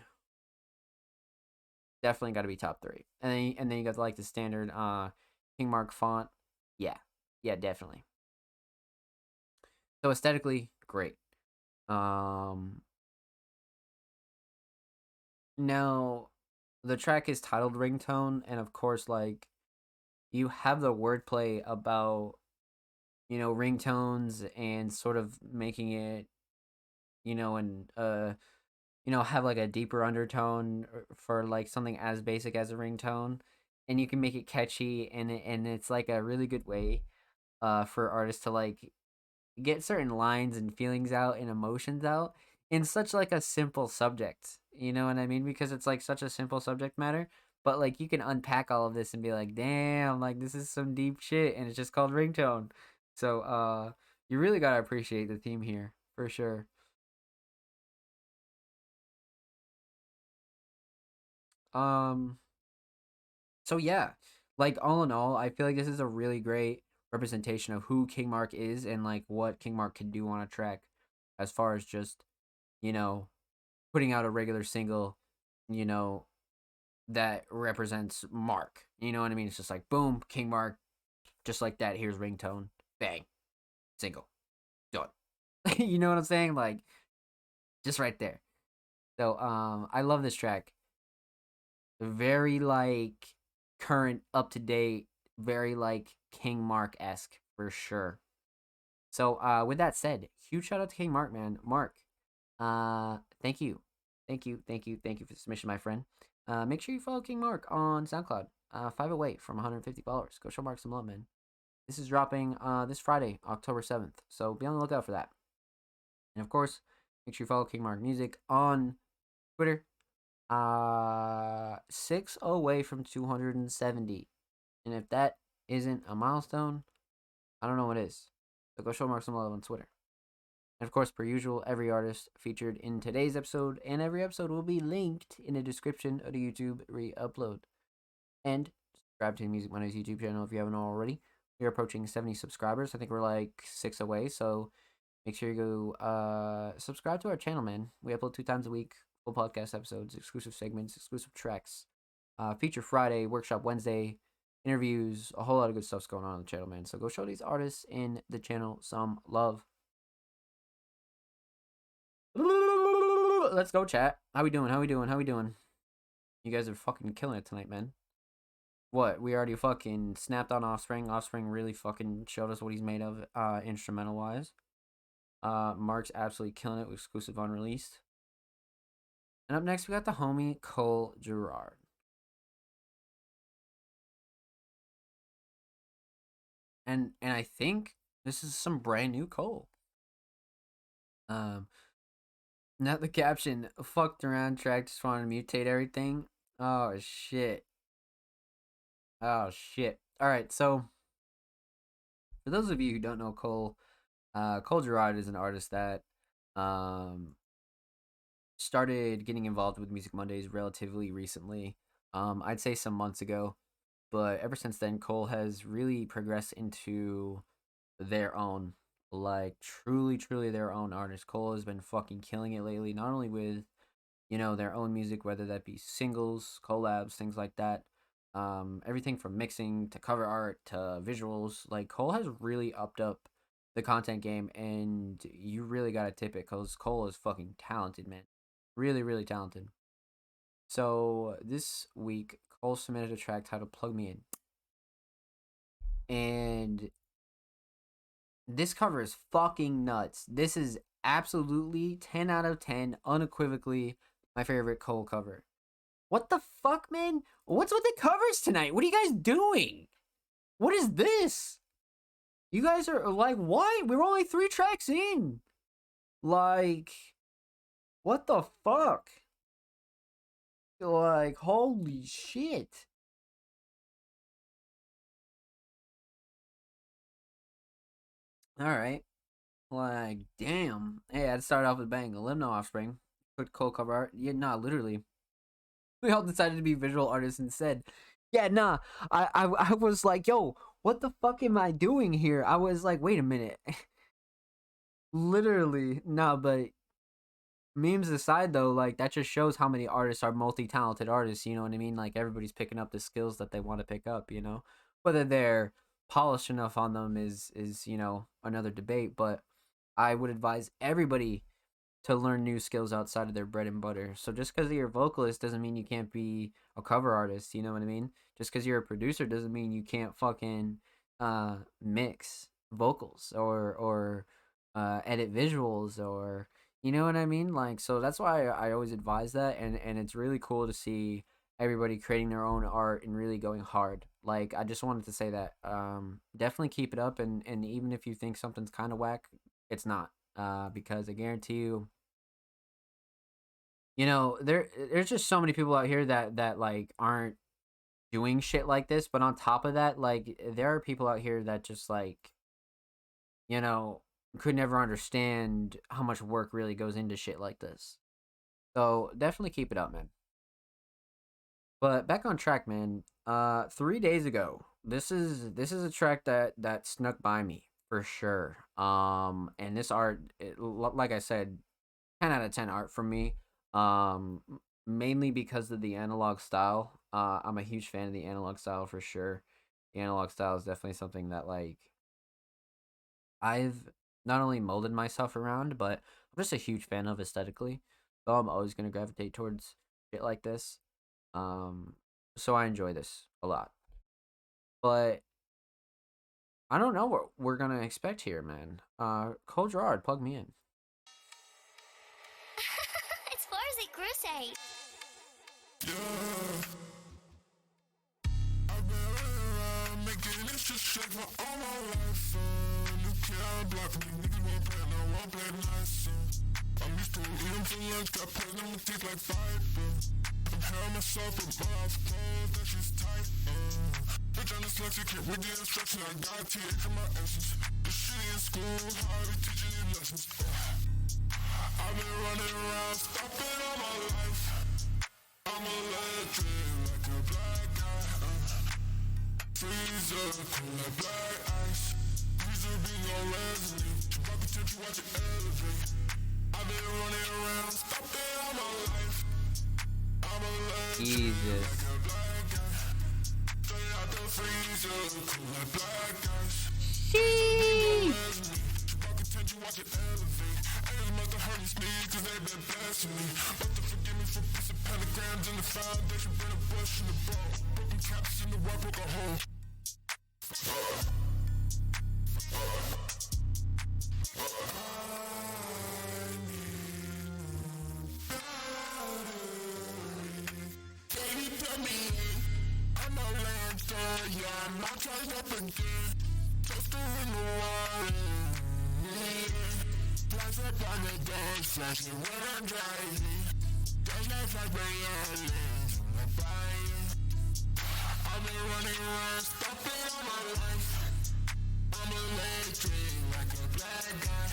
definitely got to be top 3. And then you got like the standard King Mark font. Yeah. Yeah, definitely. So aesthetically, great. Um Now the track is titled Ringtone, and of course like you have the wordplay about, ringtones and sort of making it, and have like a deeper undertone for like something as basic as a ringtone, and you can make it catchy, and it's like a really good way for artists to like get certain lines and feelings out and emotions out in such like a simple subject. You know what I mean? Because it's like such a simple subject matter, but like you can unpack all of this and be like, "Damn, like this is some deep shit," and it's just called ringtone. So, you really got to appreciate the theme here for sure. Um so yeah, like all in all, I feel like this is a really great representation of who King Mark is and like what King Mark can do on a track as far as just, you know, putting out a regular single, you know, that represents Mark. You know what I mean? It's just like boom, King Mark, just like that. Here's ringtone, bang, single, done. You know what I'm saying? Like just right there. So I love this track. Very like current, up to date, very like King Mark esque for sure. So with that said, huge shout out to King Mark, man. Mark, thank you. Thank you for the submission, my friend. Make sure you follow King Mark on SoundCloud. 5 away from 150 followers. Go show Mark some love, man. This is dropping this Friday, October 7th. So be on the lookout for that. And of course, make sure you follow King Mark Music on Twitter. 6 away from 270. And if that isn't a milestone, I don't know what is. So go show Mark some love on Twitter. And of course, per usual, every artist featured in today's episode and every episode will be linked in the description of the YouTube re-upload. And subscribe to the Music Mondays YouTube channel if you haven't already. We're approaching 70 subscribers. I think we're like 6 away, so make sure you go subscribe to our channel, man. We upload 2 times a week, full podcast episodes, exclusive segments, exclusive tracks, feature Friday, workshop Wednesday, interviews, a whole lot of good stuff's going on the channel, man. So go show these artists in the channel some love. Let's go, chat. How we doing? How we doing? How we doing? You guys are fucking killing it tonight, man. What? We already fucking snapped on Offspring. Offspring really fucking showed us what he's made of, instrumental wise. Mark's absolutely killing it with exclusive unreleased. And up next, we got the homie Cole Girard. And I think this is some brand new Cole. Not the caption, fucked around track, just wanted to mutate everything. Oh shit. Oh shit. Alright, so for those of you who don't know Cole, Cole Girard is an artist that started getting involved with Music Mondays relatively recently. I'd say some months ago. But ever since then, Cole has really progressed into their own, like truly their own artist. Cole has been fucking killing it lately, not only with, their own music, whether that be singles, collabs, things like that. Everything from mixing to cover art to visuals. Like Cole has really upped up the content game, and you really gotta tip it because Cole is fucking talented, man. Really talented. So this week, Cole submitted a track titled "Plug Me In," and this cover is fucking nuts. This is absolutely 10 out of 10, unequivocally my favorite Cole cover. What the fuck, man? What's with the covers tonight? What are you guys doing? What is this? You guys are like, why? We're only 3 tracks in. Like, what the fuck? Like, holy shit. Alright. Like, damn. Hey, I'd start off with bang. Limno Offspring. Put Cole cover art. Yeah, nah, literally. We all decided to be visual artists instead. Yeah, nah. I was like, yo, what the fuck am I doing here? I was like, wait a minute. Literally. Nah, but memes aside though, like that just shows how many artists are multi-talented artists, you know what I mean? Like everybody's picking up the skills that they want to pick up, you know. Whether they're polished enough on them is, you know, another debate, but I would advise everybody to learn new skills outside of their bread and butter. So just because you're a vocalist doesn't mean you can't be a cover artist, you know what I mean? Just because you're a producer doesn't mean you can't fucking mix vocals or edit visuals or you know what I mean? Like, so that's why I always advise that, and it's really cool to see everybody creating their own art and really going hard. Like, I just wanted to say that. Definitely keep it up, and even if you think something's kind of whack, it's not. Because I guarantee you, you know, there's just so many people out here that like aren't doing shit like this. But on top of that, like there are people out here that just like you know, could never understand how much work really goes into shit like this. So definitely keep it up, man. But back on track, man. 3 days ago, this is a track that snuck by me for sure. And this art, like I said, 10 out of 10 art for me. Mainly because of the analog style. I'm a huge fan of the analog style for sure. The analog style is definitely something that like I've not only molded myself around, but I'm just a huge fan of aesthetically. So I'm always gonna gravitate towards shit like this. Um, so I enjoy this a lot. But I don't know what we're gonna expect here, man. Cole Gerard, plug me in. It's Farsi Crusade. Yeah, I've been running around making this shit shake for all my life. You can't block me, niggas won't play, no, won't play nice. I'm used to eating for lunch, got poison in my teeth like fiber. I'm hell myself with my mouth closed, that shit's tight. Bitch, I'm dyslexic, can't read the instruction, I got TH in my essence. This shit in school, how I be teaching these lessons. I've been running around, stopping all my life. I'm electric like a black guy. Freezer, cool like black ice. Freezer be gon' resonate. Drop attention, watch it elevate. I've been running around, stopping all my life. I'm electric Jesus. like a black guy. Straight out the freezer, cool like black ice. Sheesh. Drop attention, watch it elevate. Ain't must have hurt me cause they been blessing me. Must have forgive me for pissing pentagrams in the foundation. Been a bush in the ball. Broken caps in the wall, broke a hole. Baby, put me in. I'm a lantern, yeah, I'm not trying up again. Toaster in the water. Flash up on the dash, flashing when I'm driving. There's no flag by your lens, I'm not buying. I've been running around, stopping all my life. I'm electric like a black guy.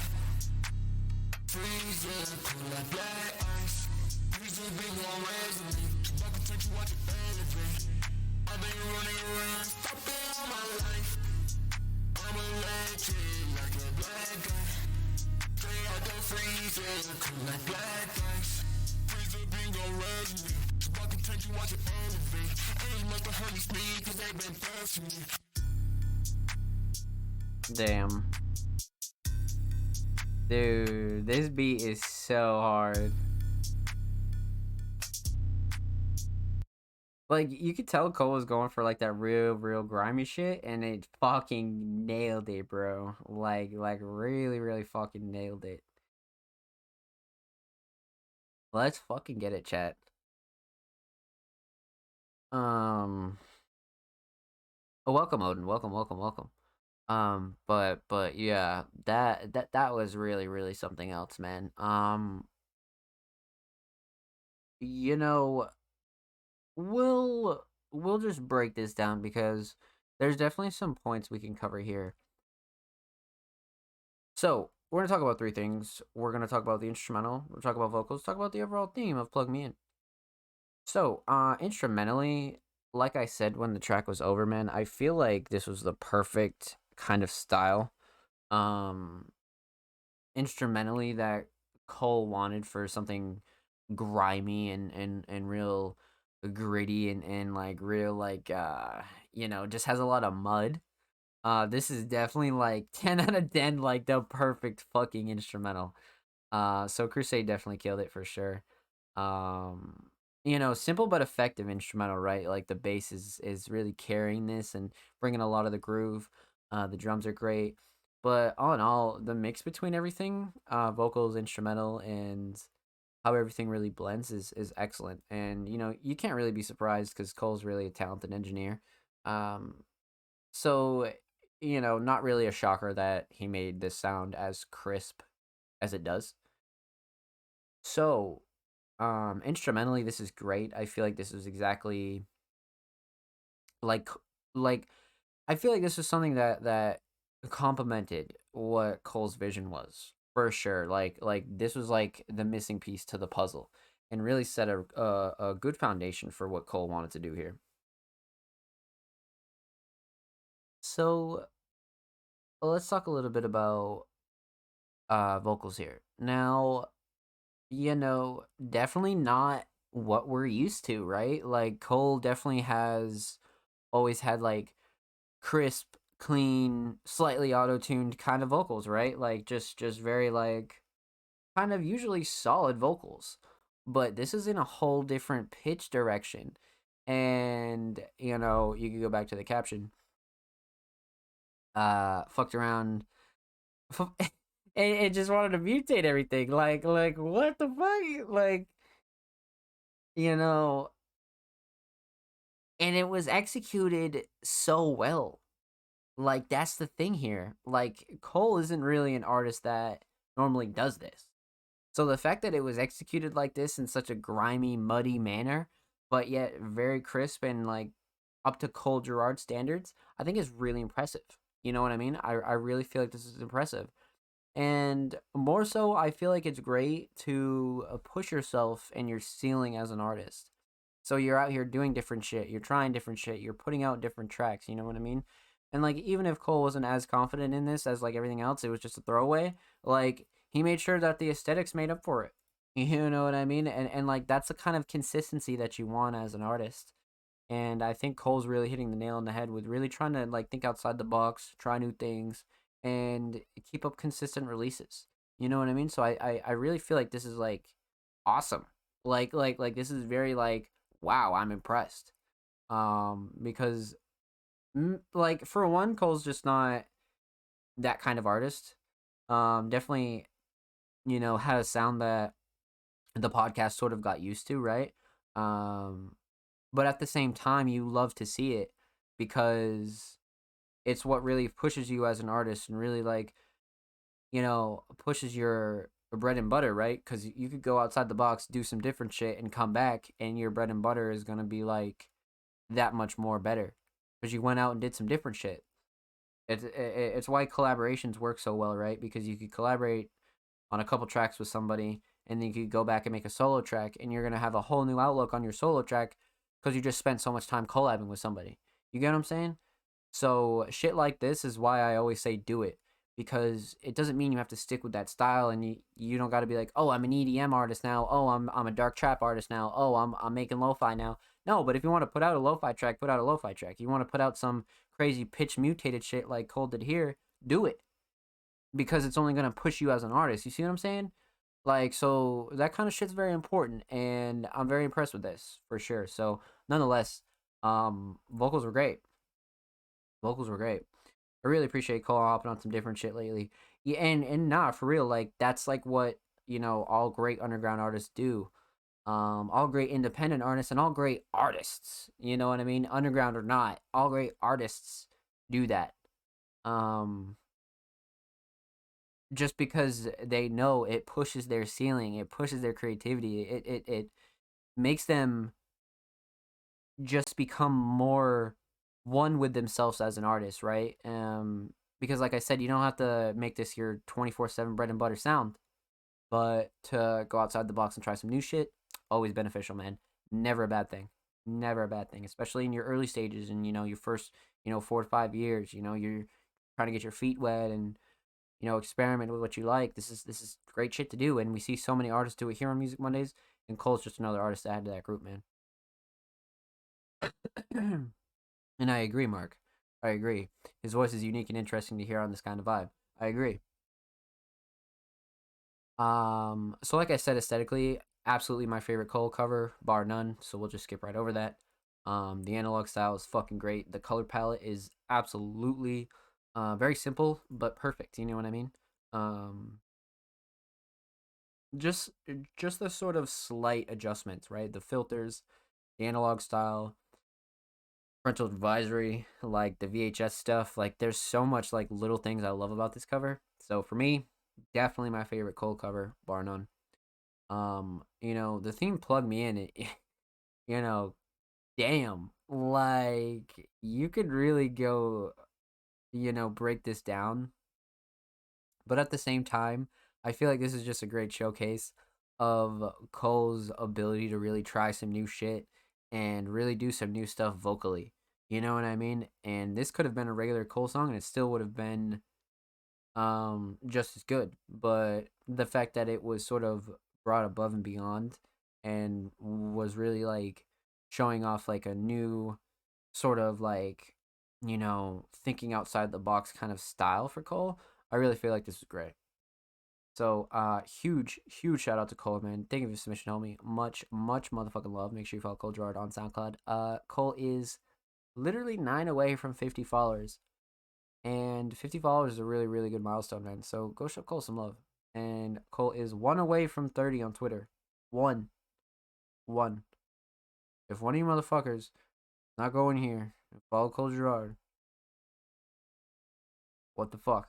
Freezer, cool like black ice. Freezer be gon' resonate. Drop attention, watch it elevate. I've been running around, stopping all my life. I'm electric like a black guy. Straight out the freezer, cool like black ice. Freezer be gon' resonate. Drop attention, watch it elevate. Ain't must have heard me speak cause they been passing me. Damn. Dude, this beat is so hard. Like you could tell Cole was going for like that real grimy shit, and it fucking nailed it, bro. Like really fucking nailed it. Let's fucking get it, chat. Oh, welcome, Odin. Welcome. But yeah, that was really something else, man. You know, we'll just break this down because there's definitely some points we can cover here. So we're gonna talk about three things. We're gonna talk about the instrumental. We'll talk about vocals. Talk about the overall theme of "Plug Me In." So, instrumentally, like I said when the track was over, man, I feel like this was the perfect kind of style. Um, Instrumentally that Cole wanted for something grimy and real gritty and like real like just has a lot of mud. This is definitely like 10 out of 10, like the perfect fucking instrumental. So Crusade definitely killed it for sure. Um, simple but effective instrumental, right? Like the bass is really carrying this and bringing a lot of the groove. The drums are great, but all in all, the mix between everything, vocals, instrumental, and how everything really blends is excellent. And you can't really be surprised because Cole's really a talented engineer. Um, so not really a shocker that he made this sound as crisp as it does. So, instrumentally, this is great. I feel like this is exactly like like I feel like this is something that complemented what Cole's vision was for sure. Like this was like the missing piece to the puzzle, and really set a good foundation for what Cole wanted to do here. So let's talk a little bit about vocals here. Now, definitely not what we're used to, right? Like Cole definitely has always had like crisp, clean, slightly auto-tuned kind of vocals, right? Like just very like kind of usually solid vocals. But this is in a whole different pitch direction. And you could go back to the caption. Fucked around and just wanted to mutate everything. Like what the fuck? Like, you know, and it was executed so well. Like that's the thing here. Like Cole isn't really an artist that normally does this. So the fact that it was executed like this in such a grimy, muddy manner, but yet very crisp and like up to Cole Gerard standards, I think is really impressive. You know what I mean? I really feel like this is impressive. And more so, I feel like it's great to push yourself and your ceiling as an artist. So you're out here doing different shit, you're trying different shit, you're putting out different tracks, you know what I mean? And like even if Cole wasn't as confident in this as like everything else, it was just a throwaway, like he made sure that the aesthetics made up for it. You know what I mean? And like that's the kind of consistency that you want as an artist. And I think Cole's really hitting the nail on the head with really trying to like think outside the box, try new things, and keep up consistent releases. You know what I mean? So I really feel like this is like awesome. Like this is very like wow, I'm impressed. Because like for one, Cole's just not that kind of artist. Definitely, had a sound that the podcast sort of got used to, right? Um, but at the same time, you love to see it because it's what really pushes you as an artist and really like pushes your bread and butter, right? Because you could go outside the box, do some different shit, and come back, and your bread and butter is gonna be like that much more better because you went out and did some different shit. It's why collaborations work so well, right? Because you could collaborate on a couple tracks with somebody, and then you could go back and make a solo track, and you're gonna have a whole new outlook on your solo track because you just spent so much time collabing with somebody. You get what I'm saying? So shit like this is why I always say do it because it doesn't mean you have to stick with that style and you don't got to be like, "Oh, I'm an EDM artist now. Oh, I'm a dark trap artist now. Oh, I'm making lo-fi now." No, but if you want to put out a lo-fi track, put out a lo-fi track. You want to put out some crazy pitch mutated shit like Cole did here, do it. Because it's only going to push you as an artist. You see what I'm saying? Like, so that kind of shit's very important and I'm very impressed with this for sure. So, nonetheless, vocals were great. Vocals were great. I really appreciate Cole hopping on some different shit lately. Yeah, and nah, for real, like that's like what all great underground artists do. All great independent artists and all great artists. You know what I mean? Underground or not, all great artists do that. Um, just because they know it pushes their ceiling, it pushes their creativity, it makes them just become more one with themselves as an artist, right? Because like I said, you don't have to make this your 24/7 bread and butter sound, but to go outside the box and try some new shit, always beneficial, man. Never a bad thing. Never a bad thing, especially in your early stages and your first, 4 to 5 years, you're trying to get your feet wet and experiment with what you like. This is great shit to do, and we see so many artists do it here on Music Mondays, and Cole's just another artist to add to that group, man. And I agree, Mark. I agree. His voice is unique and interesting to hear on this kind of vibe. I agree. So like I said, aesthetically, absolutely my favorite Cole cover, bar none. So we'll just skip right over that. The analog style is fucking great. The color palette is absolutely very simple but perfect. You know what I mean? Just the sort of slight adjustments, right? The filters, the analog style, parental advisory, like the VHS stuff. Like there's so much like little things I love about this cover. So for me, definitely my favorite Cole cover, bar none. The theme Plug Me In, you know, damn, like you could really go, break this down. But at the same time, I feel like this is just a great showcase of Cole's ability to really try some new shit and really do some new stuff vocally. You know what I mean? And this could have been a regular Cole song and it still would have been just as good. But the fact that it was sort of brought above and beyond and was really like showing off like a new sort of like, thinking outside the box kind of style for Cole, I really feel like this was great. So, huge shout out to Cole, man. Thank you for the submission, homie. Much motherfucking love. Make sure you follow Cole Gerard on SoundCloud. Cole is literally 9 away from 50 followers. And 50 followers is a really, really good milestone, man. So go show Cole some love. And Cole is 1 away from 30 on Twitter. 1. If one of you motherfuckers not going here and follow Cole Gerard, what the fuck?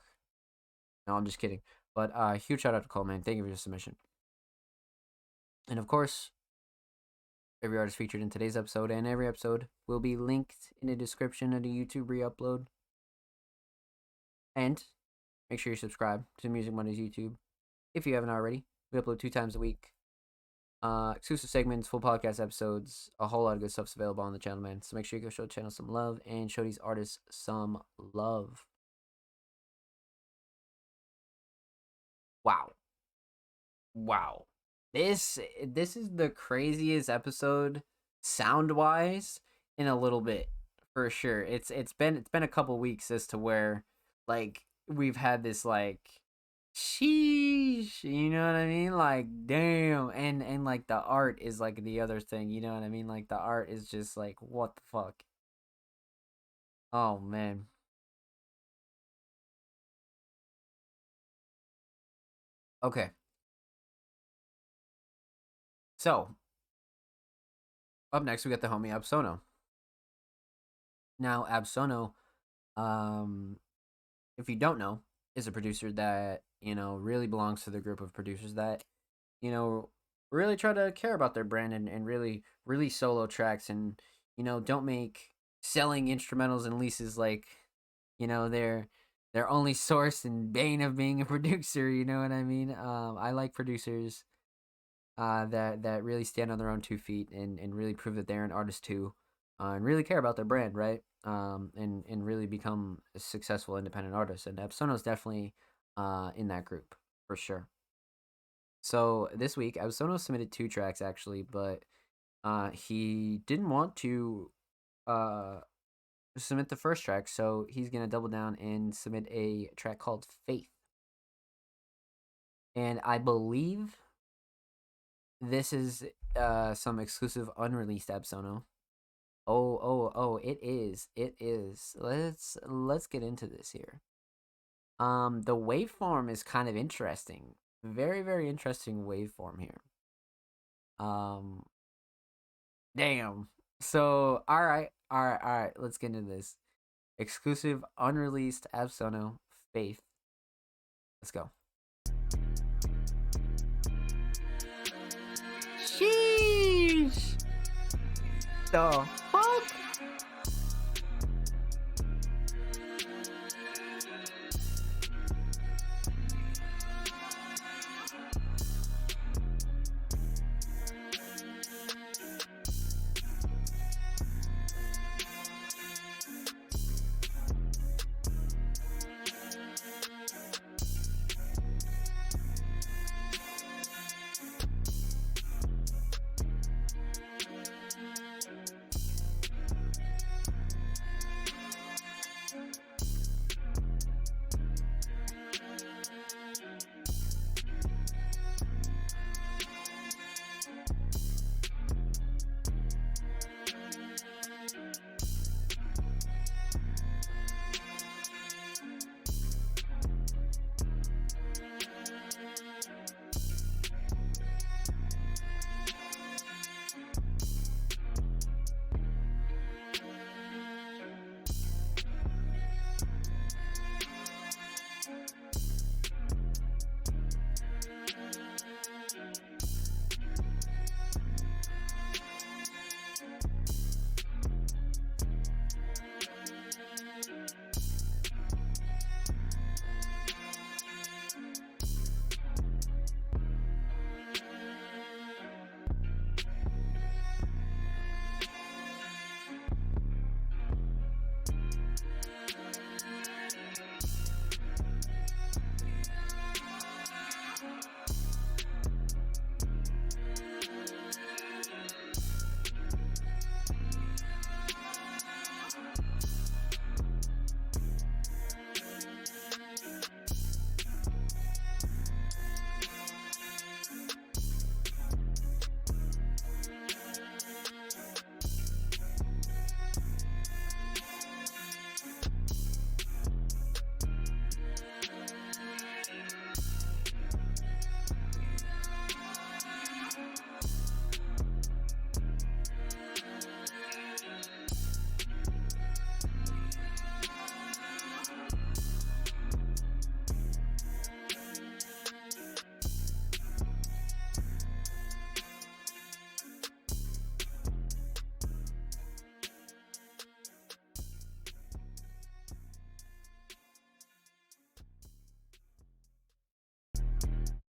No, I'm just kidding. But huge shout out to Cole, man. Thank you for your submission. And of course, every artist featured in today's episode and every episode will be linked in the description of the YouTube re-upload. And make sure you subscribe to Music Mondays YouTube if you haven't already. We upload 2 times a week. Exclusive segments, full podcast episodes, a whole lot of good stuff's available on the channel, man. So make sure you go show the channel some love and show these artists some love. Wow. This is the craziest episode sound wise in a little bit, for sure. It's been a couple weeks as to where like we've had this like sheesh, you know what I mean? Like damn, and like the art is like the other thing, you know what I mean? Like the art is just like what the fuck. Oh man. Okay. So, up next we got the homie Absolo. Now, Absolo, if you don't know, is a producer that, really belongs to the group of producers that, really try to care about their brand and really release solo tracks and, don't make selling instrumentals and leases like, their only source and bane of being a producer, you know what I mean? I like producers that really stand on their own 2 feet and really prove that they're an artist too, and really care about their brand, right? And really become a successful independent artists. And Absolo is definitely in that group for sure. So this week, Absolo submitted 2 tracks actually, but he didn't want to submit the first track, so he's gonna double down and submit a track called Faith. And I believe this is some exclusive unreleased Absolo. Oh, it is. Let's get into this here. The waveform is kind of interesting. Very, very interesting waveform here. Damn. So, all right. Let's get into this. Exclusive unreleased Absolo, Faith. Let's go. Sheesh. The fuck?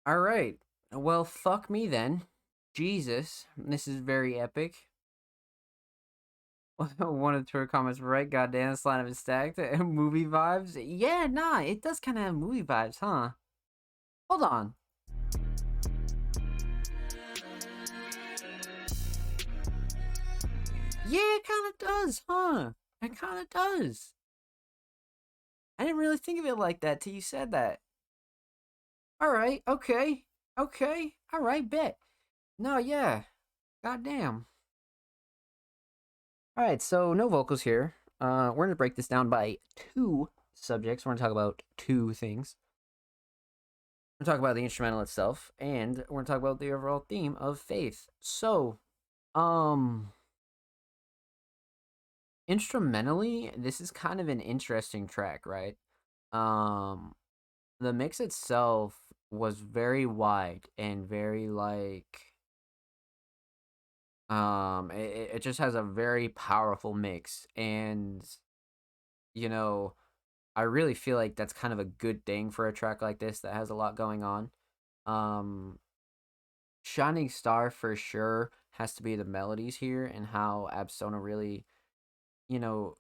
All right. Well, fuck me then. Jesus, this is very epic. One of the Twitter comments, right? Goddamn, slide of it stacked. Movie vibes. Yeah, nah, it does kind of have movie vibes, huh? Hold on. Yeah, it kind of does, huh? It kind of does. I didn't really think of it like that till you said that. All right, okay, okay, all right, bet. No, yeah, goddamn. All right, so no vocals here. We're gonna break this down by two subjects. We're gonna talk about two things. We're gonna talk about the instrumental itself, and we're gonna talk about the overall theme of faith. So, um, instrumentally, this is kind of an interesting track, right? Um, the mix itself was very wide and very like it just has a very powerful mix, and you know I really feel like that's kind of a good thing for a track like this that has a lot going on. um Shining Star for sure has to be the melodies here, and how Absolna really,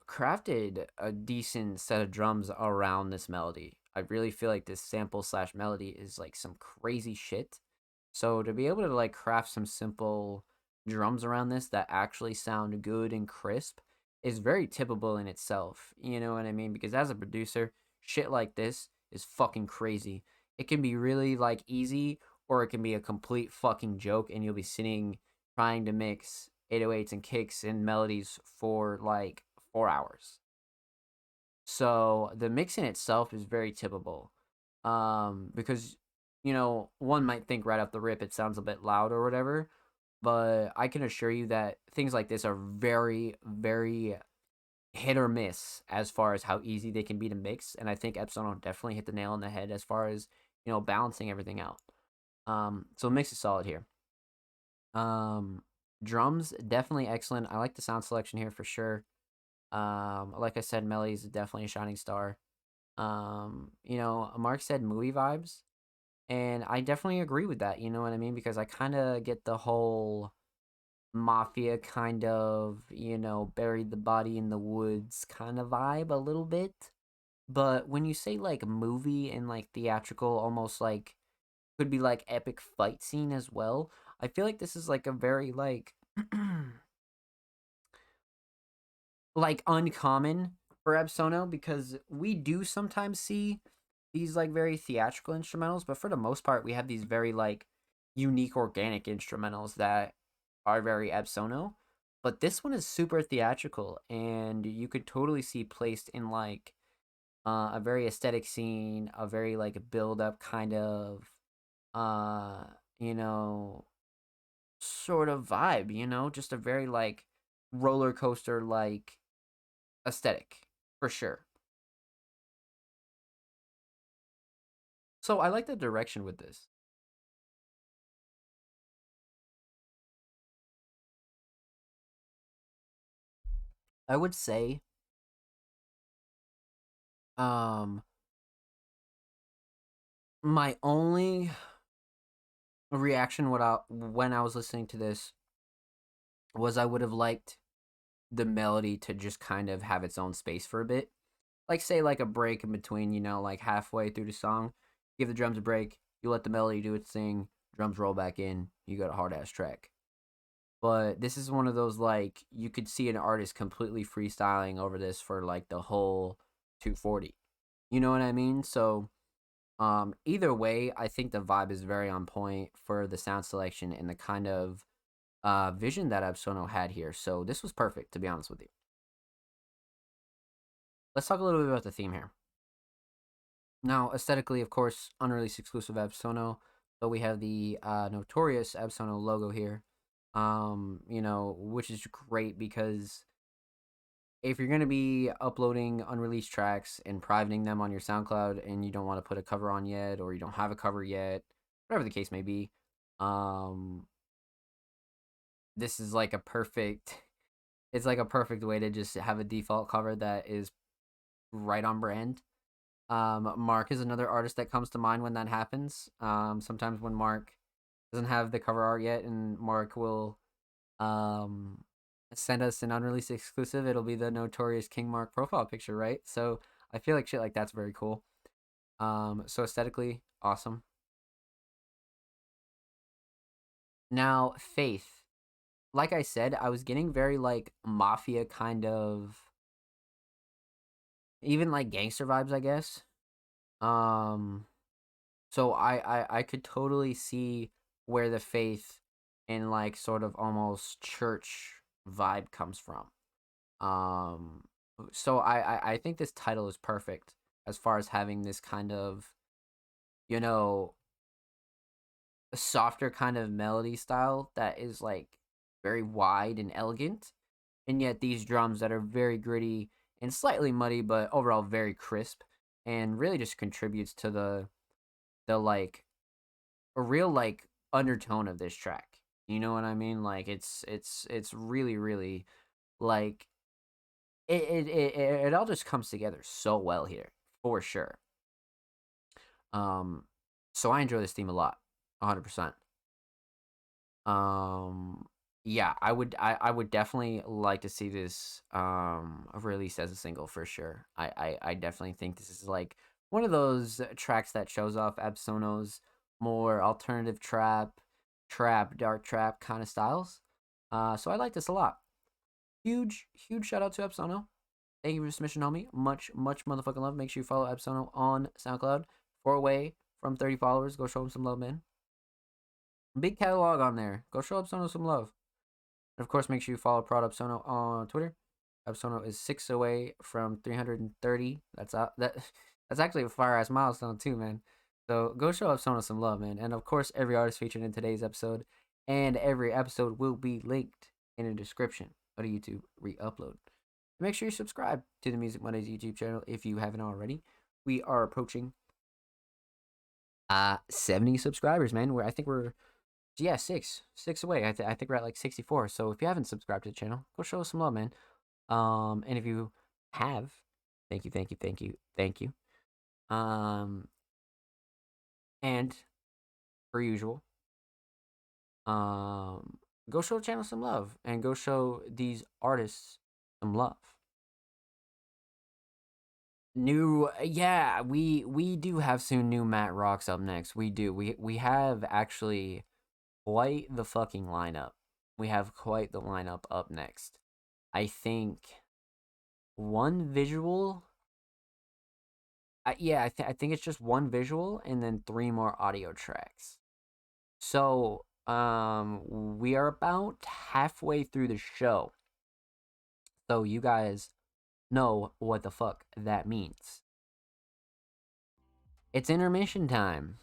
crafted a decent set of drums around this melody. I really feel like this sample slash melody is like some crazy shit. So to be able to like craft some simple drums around this that actually sound good and crisp is very typical in itself. You know what I mean? Because as a producer, shit like this is fucking crazy. It can be really like easy, or it can be a complete fucking joke, and you'll be sitting trying to mix 808s and kicks and melodies for like 4 hours. So the mixing itself is very typical. Because one might think right off the rip it sounds a bit loud or whatever, but I can assure you that things like this are very, very hit or miss as far as how easy they can be to mix. And I think Epson definitely hit the nail on the head as far as balancing everything out. So the mix is solid here. Um, Drums definitely excellent. I like the sound selection here for sure. Like I said, Melly's definitely a shining star. Mark said movie vibes, and I definitely agree with that. You know what I mean? Because I kind of get the whole mafia kind of, buried the body in the woods kind of vibe a little bit. But when you say like movie and like theatrical, almost like could be like epic fight scene as well. I feel like this is like a very like like uncommon for Absolno, because we do sometimes see these like very theatrical instrumentals, but for the most part we have these very like unique organic instrumentals that are very Absolno. But this one is super theatrical, and you could totally see placed in like a very aesthetic scene, a very like build up kind of uh you know sort of vibe, just a very like roller coaster like aesthetic for sure. So I like the direction with this. I would say um my only reaction when I was listening to this was I would have liked the melody to just kind of have its own space for a bit. Like say like a break in between, like halfway through the song, give the drums a break, you let the melody do its thing, drums roll back in, you got a hard ass track. But this is one of those like you could see an artist completely freestyling over this for like the whole 240. You know what I mean? So either way, I think the vibe is very on point for the sound selection and the kind of vision that Absolno had here. So this was perfect, to be honest with you. Let's talk a little bit about the theme here. Now, aesthetically, of course, unreleased exclusive Absolno, but we have the notorious Absolno logo here. Which is great because if you're going to be uploading unreleased tracks and privating them on your SoundCloud and you don't want to put a cover on yet, or you don't have a cover yet, whatever the case may be, um this is like a perfect it's like a perfect way to just have a default cover that is right on brand. Mark is another artist that comes to mind when that happens. Sometimes when Mark doesn't have the cover art yet, and Mark will um send us an unreleased exclusive, it'll be the Notorious King Mark profile picture, right? So I feel like shit like that's very cool. So aesthetically awesome. Now, Faith. Like I said, I was getting very like mafia kind of, even like gangster vibes, I guess. Um so I could totally see where the Faith and like sort of almost church vibe comes from. Um so I think this title is perfect as far as having this kind of, you know, a softer kind of melody style that is like very wide and elegant, and yet these drums that are very gritty and slightly muddy but overall very crisp, and really just contributes to the like a real like undertone of this track. You know what I mean? Like it's really really like it all just comes together so well here for sure. Um so I enjoy this theme a lot. 100%. Um, yeah, I would definitely like to see this released as a single for sure. I definitely think this is like one of those tracks that shows off Absolo's more alternative trap, dark trap kind of styles. So I like this a lot. Huge shout out to Absolo. Thank you for the submission, homie. Much motherfucking love. Make sure you follow Absolo on SoundCloud. 4 away from 30 followers. Go show him some love, man. Big catalog on there. Go show Absono some love. And of course, make sure you follow Prod Absono on Twitter. Absono is 6 away from 330. That's actually a fire ass milestone too, man. So go show Absono some love, man. And of course, every artist featured in today's episode and every episode will be linked in the description of the YouTube re-upload. Make sure you subscribe to the Music Mondays YouTube channel if you haven't already. We are approaching 70 subscribers, man. I think we're six away. I think we're at like 64. So if you haven't subscribed to the channel, go show us some love, man. And if you have, thank you. And per usual, go show the channel some love and go show these artists some love. We do have soon new Matt Rocks up next. We do. We have actually quite the fucking lineup. We have quite the lineup up next. I think one visual. I think it's just one visual and then 3 more audio tracks. So, we are about halfway through the show. So you guys know what the fuck that means. It's intermission time.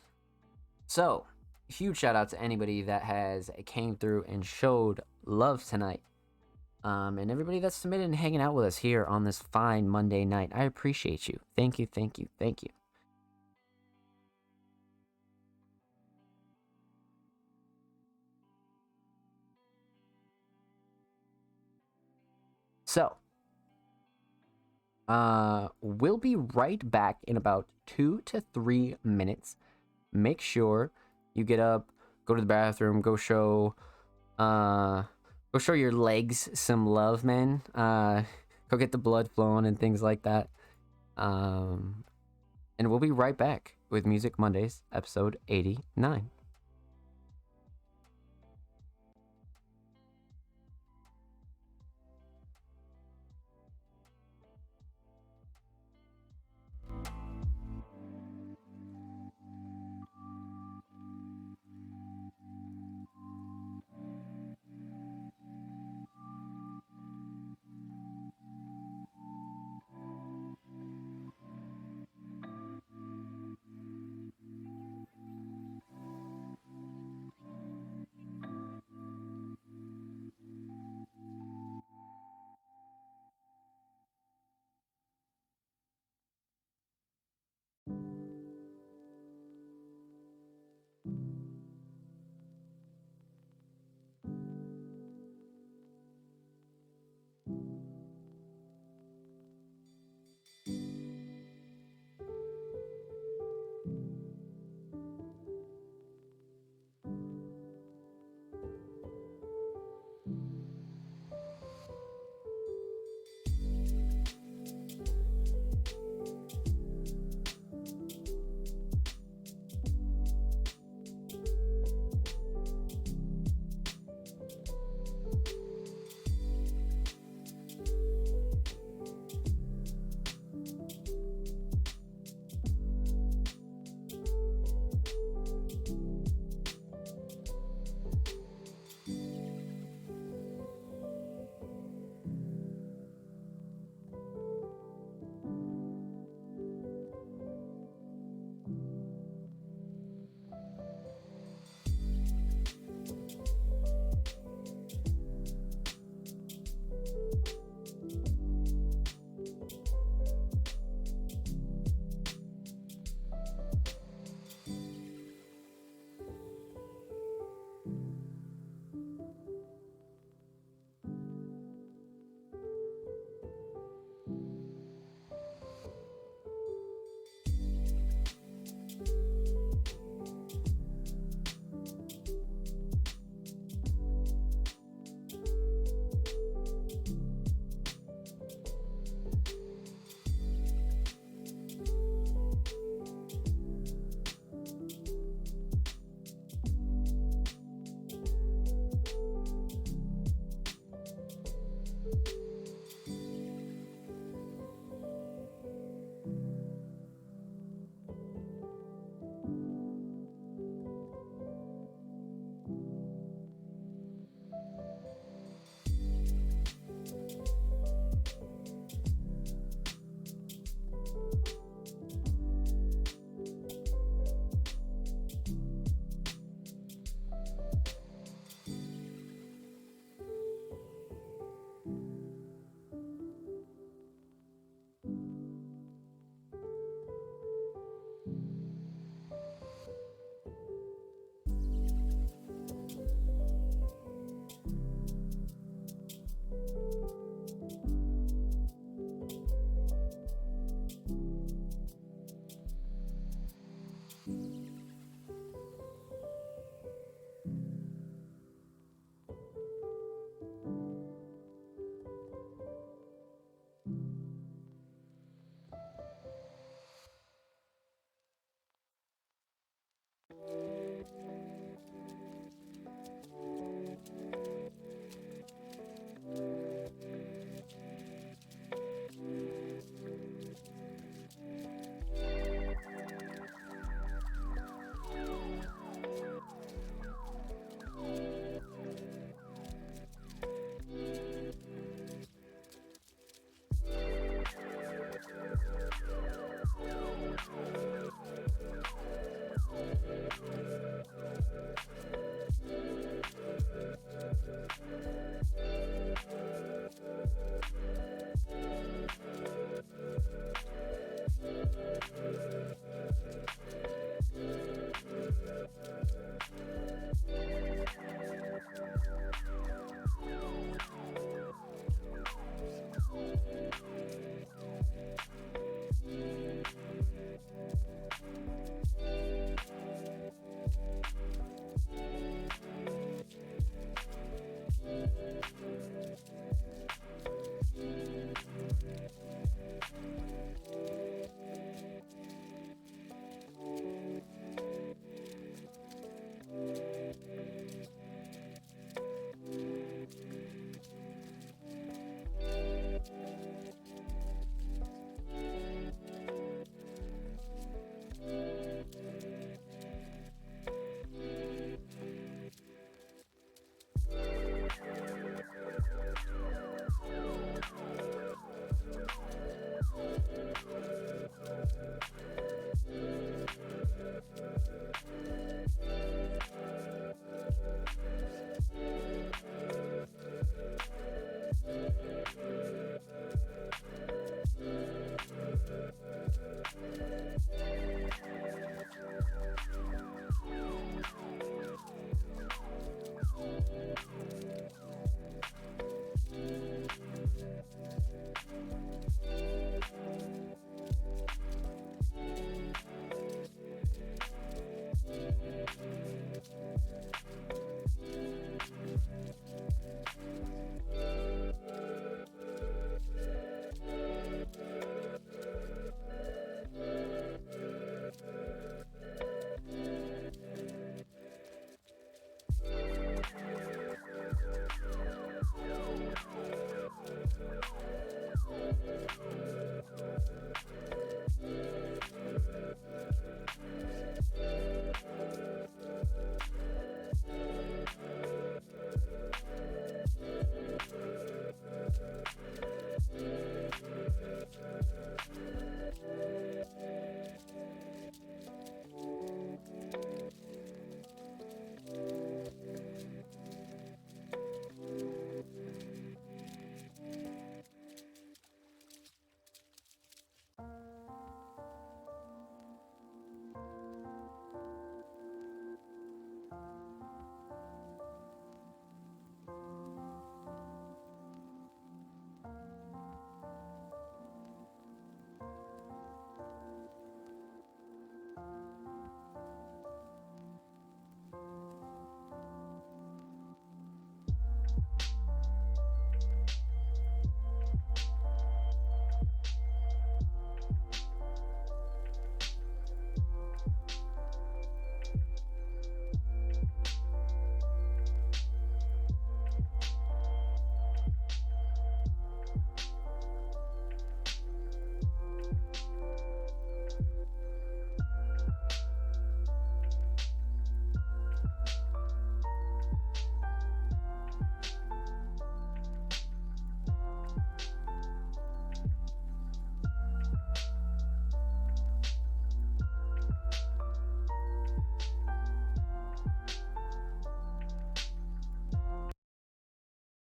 So, huge shout out to anybody that has came through and showed love tonight. And everybody that's submitted and hanging out with us here on this fine Monday night. I appreciate you. Thank you. So, we'll be right back in about 2 to 3 minutes. Make sure you get up, go to the bathroom, go show your legs some love, man. Go get the blood flowing and things like that. And we'll be right back with Music Mondays, episode 89.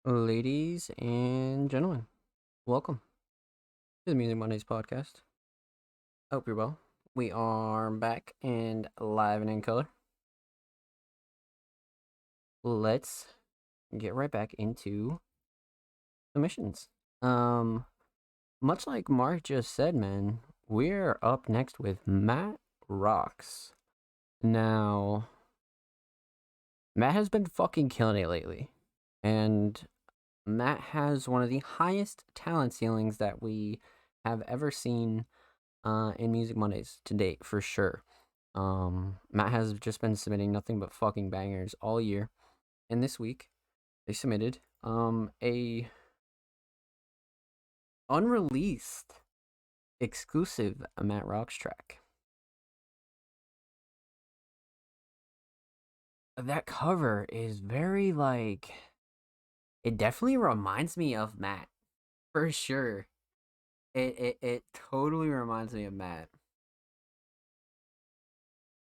Ladies and gentlemen, welcome to the Music Mondays podcast. I hope you're well. We are back and live and in color. Let's get right back into submissions. Much like Mark just said, man, we're up next with Matt Rocks. Now, Matt has been fucking killing it lately, and Matt has one of the highest talent ceilings that we have ever seen in Music Mondays to date, for sure. Matt has just been submitting nothing but fucking bangers all year, and this week they submitted a unreleased exclusive Matt Rocks track. That cover is very like, it definitely reminds me of Matt, for sure. It totally reminds me of Matt.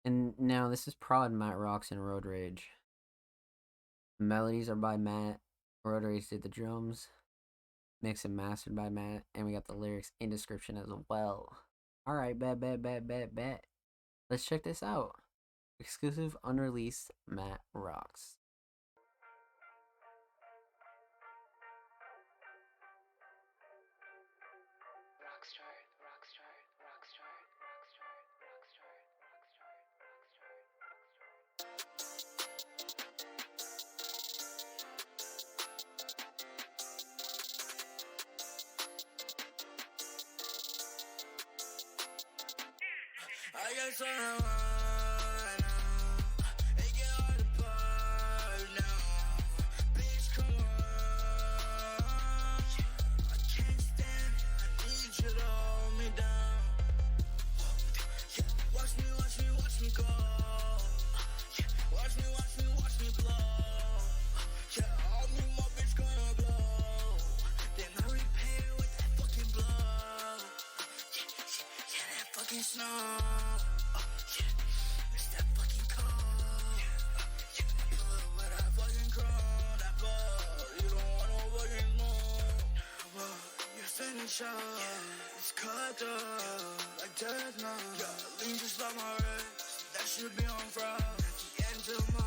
And now this is prod Matt Rocks and Road Rage. Melodies are by Matt. Road Rage did the drums. Mixed and mastered by Matt. And we got the lyrics in description as well. Alright, bet. Let's check this out. Exclusive unreleased Matt Rocks. I got something right now. It get hard to part now. Bitch, come on. I can't stand it. I need you to hold me down. Yeah, watch me go. Yeah, watch me blow. Yeah, all me, my bitch gonna blow. Then I repay it with that fucking blow. Yeah, that fucking snow. It's that fucking cold. Pull up with that fucking chrome, that ball. You don't want no fucking smoke. Well, you're finna show. It's cut up like death now. Yeah, lean just like my wrist. That should be on fry. The end of my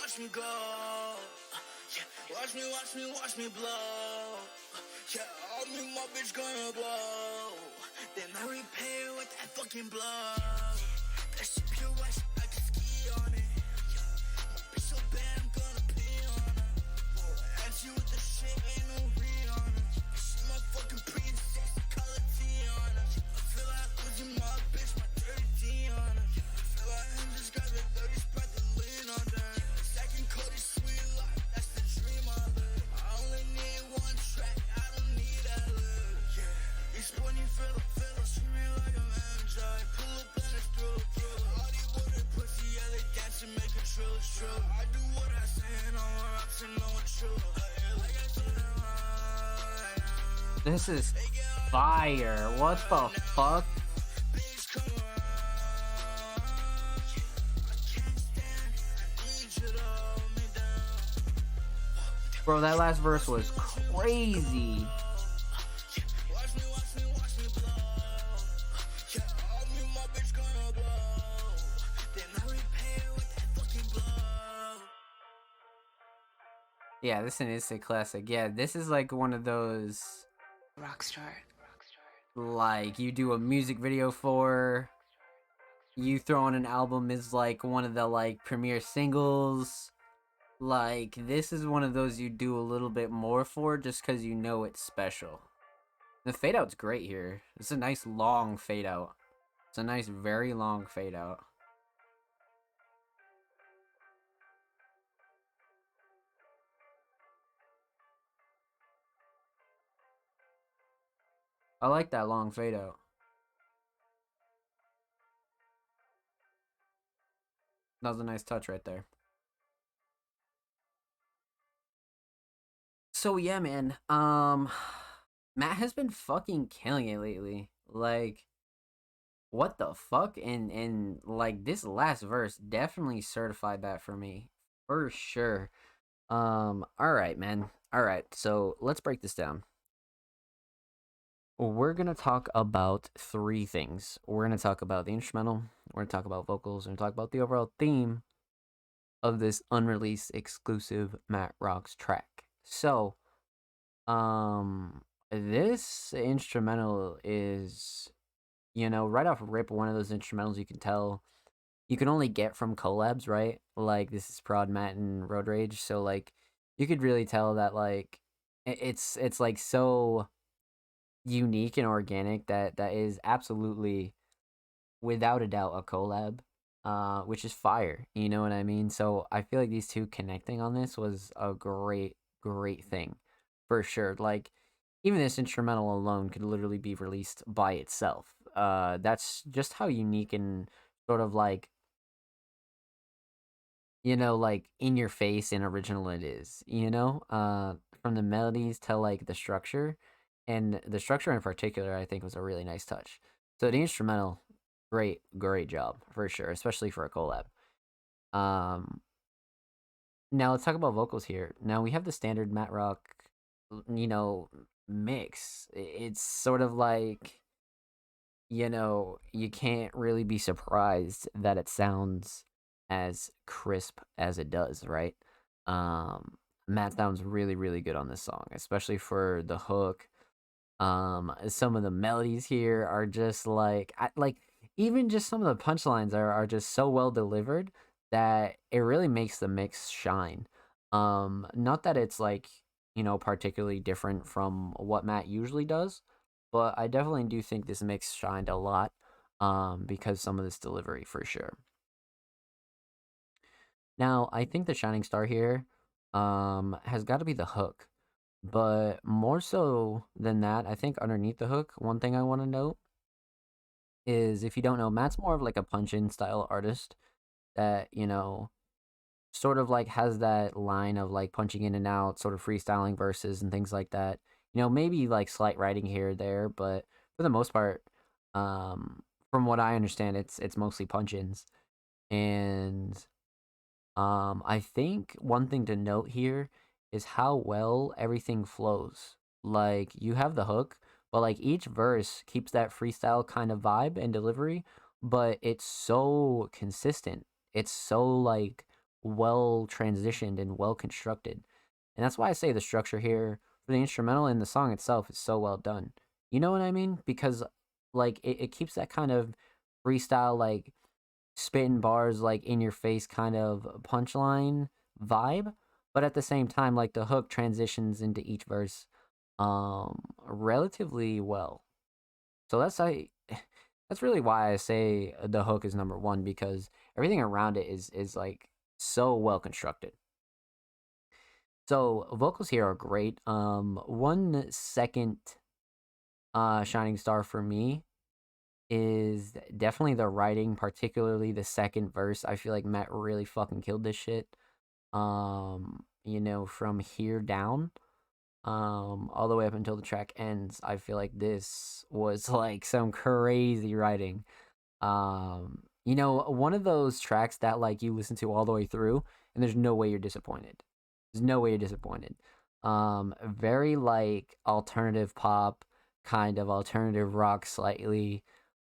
watch me go. Yeah, watch me blow. Yeah, all me, my bitch gonna blow. Then I repay it with that fucking blow. That shit pure white, I can ski on it. My bitch so bad, I'm gonna pee on her. And she with the shit, ain't no re on her. She my fucking princess, color T on her. I feel like losing my bitch, my dirty T on her. I feel like I'm just got the dirty spot to lean on her. Second coat is sweet life, that's the dream I live. I only need one track, I don't need that live. Yeah, it's pointy fill, treat me like a man giant. Pull up and it's through. All these boys pussy, yeah, they dancing, make it true. I do what I say and all my raps and no one true. Like I said, This is fire. What the fuck? bitch, come on. I can't stand it, I need you to hold me down. Bro, that last verse was crazy. Watch me blow. Yeah, all me, my bitch gonna blow. Then I repay it with that fucking blow. Yeah, this is an instant classic. Yeah, this is like one of those, Rockstar. like, you do a music video for, you throw on an album as like one of the like premiere singles. Like, this is one of those you do a little bit more for just because you know it's special. The fade out's great here. It's a nice long fade out. It's a nice, very long fade out. I like that long fade out. That was a nice touch right there. So yeah, man. Matt has been fucking killing it lately. Like, what the fuck? And like this last verse definitely certified that for me. For sure. Alright, man. Alright, so let's break this down. We're gonna talk about three things. We're gonna talk about the instrumental, we're gonna talk about vocals, we're gonna talk about the overall theme of this unreleased exclusive Matt Rocks track. So, this instrumental is, you know, right off rip, one of those instrumentals you can tell you can only get from collabs, right? Like, this is Prod, Matt, and Road Rage, so, like, you could really tell that, like, it's like, so unique and organic that is absolutely without a doubt a collab, which is fire. You know what I mean? So I feel like these two connecting on this was a great thing, for sure. Like even this instrumental alone could literally be released by itself. That's just how unique and sort of like, like in your face and original it is, from the melodies to like the structure, and the structure in particular I think was a really nice touch. So the instrumental, great job for sure, especially for a collab. um Now let's talk about vocals here. Now we have the standard Matt Rock, you know mix. It's sort of like, you can't really be surprised that it sounds as crisp as it does, right? Matt sounds really good on this song, especially for the hook. Some of the melodies here are just like, even just some of the punchlines are just so well delivered that it really makes the mix shine. Not that it's like, particularly different from what Matt usually does, but I definitely do think this mix shined a lot, because some of this delivery for sure. Now, I think the shining star here has got to be the hook. But more so than that, I think underneath the hook, one thing I want to note is, if you don't know, Matt's more of like a punch-in style artist that, sort of like has that line of like punching in and out, sort of freestyling verses and things like that. Maybe like slight writing here or there, but for the most part, um, from what I understand, it's mostly punch-ins. And I think one thing to note here is how well everything flows. Like you have the hook, but like each verse keeps that freestyle kind of vibe and delivery, but it's so consistent. It's so like well transitioned and well constructed. And that's why I say the structure here for the instrumental and the song itself is so well done. You know what I mean? Because like it keeps that kind of freestyle, like spitting bars, like in your face kind of punchline vibe, but at the same time like the hook transitions into each verse relatively well. So that's really why I say the hook is number 1, because everything around it is like so well constructed. So vocals here are great. 1 second shining star for me is definitely the writing, particularly the second verse. I feel like Matt really fucking killed this shit. From here down, all the way up until the track ends, I feel like this was like some crazy writing. One of those tracks that like you listen to all the way through and there's no way you're disappointed. There's no way you're disappointed. Very like alternative pop, kind of alternative rock slightly,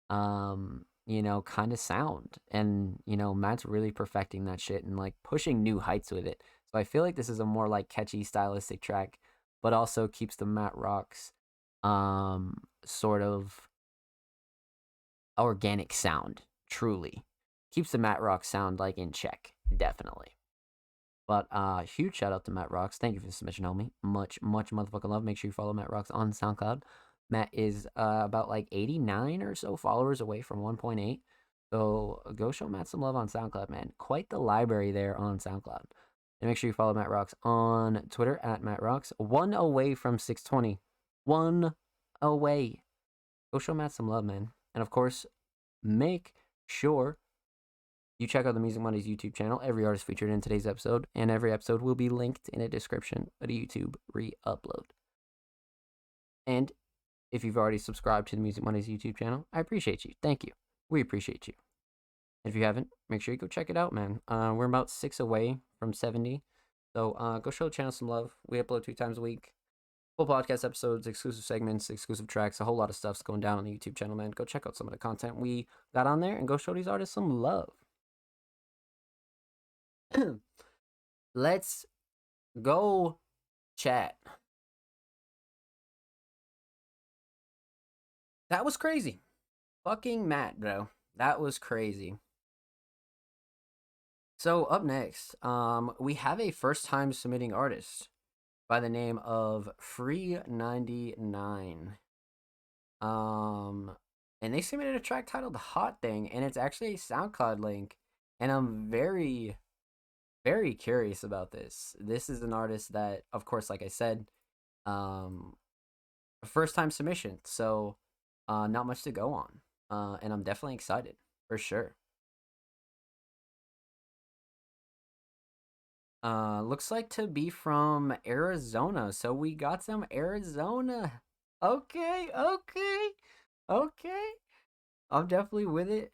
kind of sound. And, Matt's really perfecting that shit and like pushing new heights with it. So I feel like this is a more like catchy stylistic track, but also keeps the Matt Rocks sort of organic sound, truly. Keeps the Matt Rocks sound like in check, definitely. But huge shout out to Matt Rocks. Thank you for the submission, homie. Much motherfucking love. Make sure you follow Matt Rocks on SoundCloud. Matt is about like 89 or so followers away from 1.8. So go show Matt some love on SoundCloud, man. Quite the library there on SoundCloud. And make sure you follow Matt Rocks on Twitter at Matt Rocks. 1 away from 620. 1 away. Go show Matt some love, man. And of course, make sure you check out the Music Mondays YouTube channel. Every artist featured in today's episode, and every episode will be linked in a description of the YouTube re-upload. And if you've already subscribed to the Music Mondays YouTube channel, I appreciate you. Thank you. We appreciate you. If you haven't, make sure you go check it out, man. We're about 6 away from 70. So go show the channel some love. We upload 2 times a week. Full podcast episodes, exclusive segments, exclusive tracks, a whole lot of stuff's going down on the YouTube channel, man. Go check out some of the content we got on there and go show these artists some love. Let's go chat. That was crazy. Fucking Matt, bro. That was crazy. So up next, we have a first time submitting artist by the name of Free99. and they submitted a track titled Hot Thing, and it's actually a SoundCloud link. And I'm very, very curious about this. This is an artist that, of course, like I said, um, first time submission, so not much to go on. And I'm definitely excited for sure. Looks like to be from Arizona, so we got some Arizona. Okay, okay, okay. I'm definitely with it.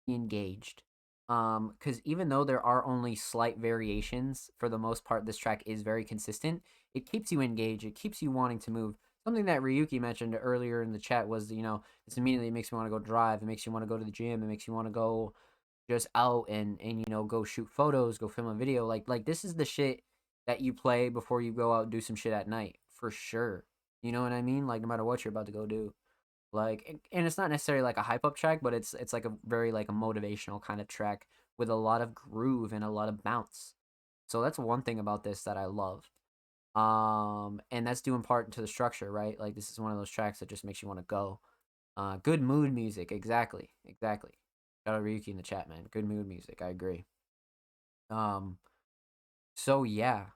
engaged. Because even though there are only slight variations, for the most part, this track is very consistent. It keeps you engaged. It keeps you wanting to move. Something that Ryuki mentioned earlier in the chat was, this immediately makes me want to go drive. It makes you want to go to the gym. It makes you want to go just out and go shoot photos, go film a video. Like this is the shit that you play before you go out and do some shit at night for sure. You know what I mean? Like no matter what you're about to go do. Like, and it's not necessarily like a hype up track, but it's like a very like a motivational kind of track with a lot of groove and a lot of bounce. So that's one thing about this that I love. And that's due in part to the structure, right? Like this is one of those tracks that just makes you want to go. Good mood music, exactly. Shout out Ryuki in the chat, man. Good mood music, I agree. Um, so yeah.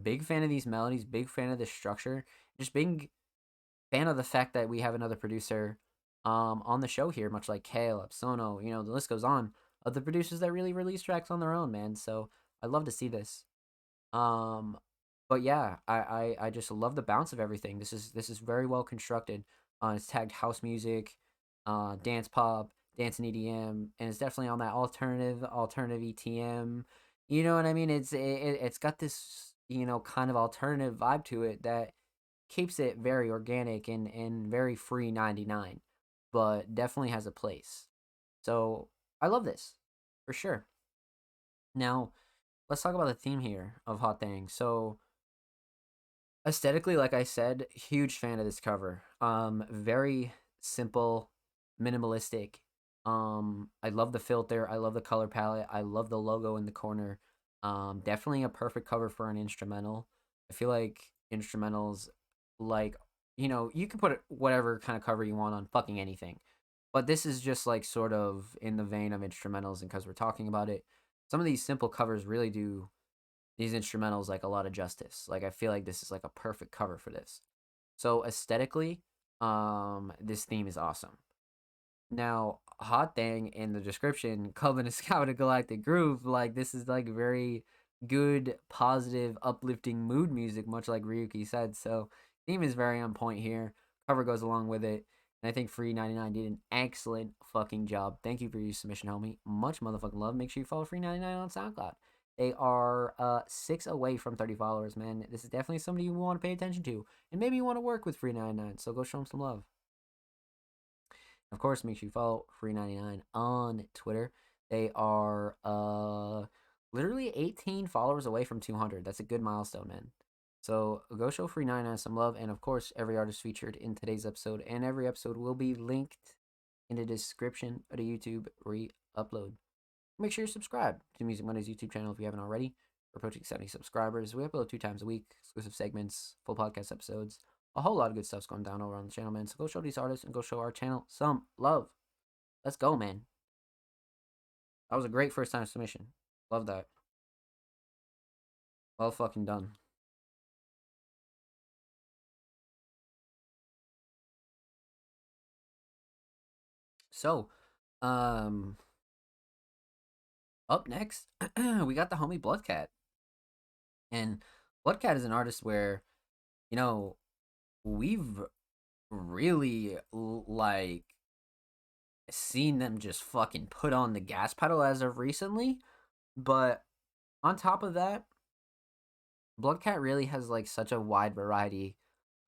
Big fan of these melodies, big fan of this structure, just big fan of the fact that we have another producer on the show here, much like Kale, Sono, the list goes on, of the producers that really release tracks on their own, man. So I love to see this. Um, but yeah, I just love the bounce of everything. This is very well constructed. It's tagged house music, dance pop, dance and EDM, and it's definitely on that alternative ETM. You know what I mean? It's got this kind of alternative vibe to it that keeps it very organic and very free 99, but definitely has a place. So I love this for sure. Now let's talk about the theme here of Hot Thing. So aesthetically, like I said, huge fan of this cover. Very simple, minimalistic. I love the filter. I love the color palette. I love the logo in the corner. Definitely a perfect cover for an instrumental. I feel like instrumentals, like, you can put whatever kind of cover you want on fucking anything. But this is just like sort of in the vein of instrumentals, and because we're talking about it, some of these simple covers really do these instrumentals like a lot of justice. Like I feel like this is like a perfect cover for this. So aesthetically, this theme is awesome. Now, Hot Thing in the description, Coven of Scout and Galactic Groove, like this is like very good, positive, uplifting mood music, much like Ryuki said. So theme is very on point here. Cover goes along with it. And I think Free 99 did an excellent fucking job. Thank you for your submission, homie. Much motherfucking love. Make sure you follow Free 99 on SoundCloud. They are 6 away from 30 followers, man. This is definitely somebody you want to pay attention to. And maybe you want to work with Free 99, so go show them some love. Of course, make sure you follow Free 99 on Twitter. They are literally 18 followers away from 200. That's a good milestone, man. So go show Free 99 some love. And of course, every artist featured in today's episode and every episode will be linked in the description of the YouTube re-upload. Make sure you subscribe to Music Mondays YouTube channel if you haven't already. We're approaching 70 subscribers. We upload 2 times a week, exclusive segments, full podcast episodes. A whole lot of good stuff's going down over on the channel, man. So go show these artists and go show our channel some love. Let's go, man. That was a great first time submission. Love that. Well fucking done. So, up next, we got the homie Bloodcat. And Bloodcat is an artist where, we've really like seen them just fucking put on the gas pedal as of recently. But on top of that, Bloodcat really has like such a wide variety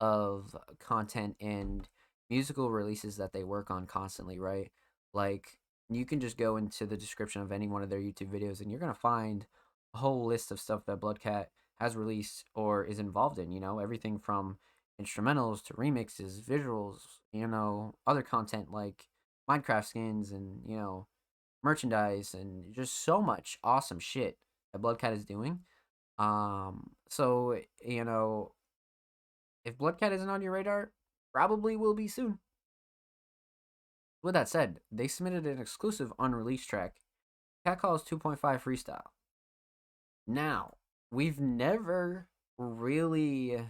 of content and musical releases that they work on constantly, right? Like you can just go into the description of any one of their YouTube videos and you're gonna find a whole list of stuff that Bloodcat has released or is involved in, everything from instrumentals to remixes, visuals, other content like Minecraft skins and, merchandise and just so much awesome shit that Bloodcat is doing. So, if Bloodcat isn't on your radar, probably will be soon. With that said, they submitted an exclusive unreleased track, Catcalls 2.5 Freestyle. Now, we've never really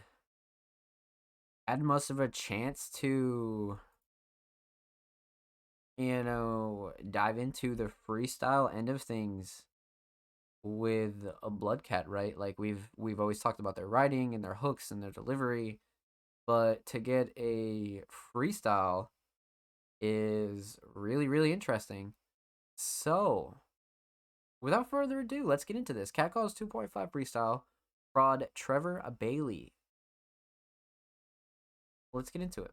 had much of a chance to, dive into the freestyle end of things with a Bloodcat, right? Like we've always talked about their writing and their hooks and their delivery, but to get a freestyle is really, really interesting. So, without further ado, let's get into this. Catcalls 2.5 freestyle, fraud Trevor Bailey. Let's get into it.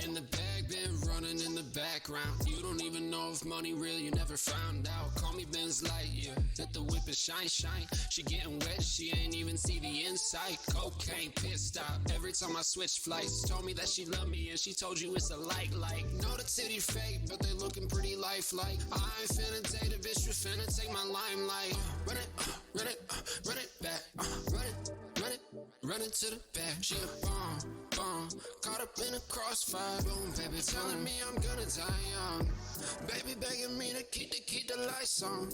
In the bag, been running in the background. You don't even know if money real, you never found out. Call me Benz Lightyear, let the whip and shine, shine. She getting wet, she ain't even see the inside. Cocaine, pit stop, every time I switch flights. Told me that she loved me and she told you it's a like. Know the titty fake, but they looking pretty lifelike. I ain't finna date a bitch, you finna take my limelight. Run it back, run it to the back. She a bomb, caught up in a crossfire. Boom, baby, telling me I'm gonna die young. Baby begging me to keep the lights on.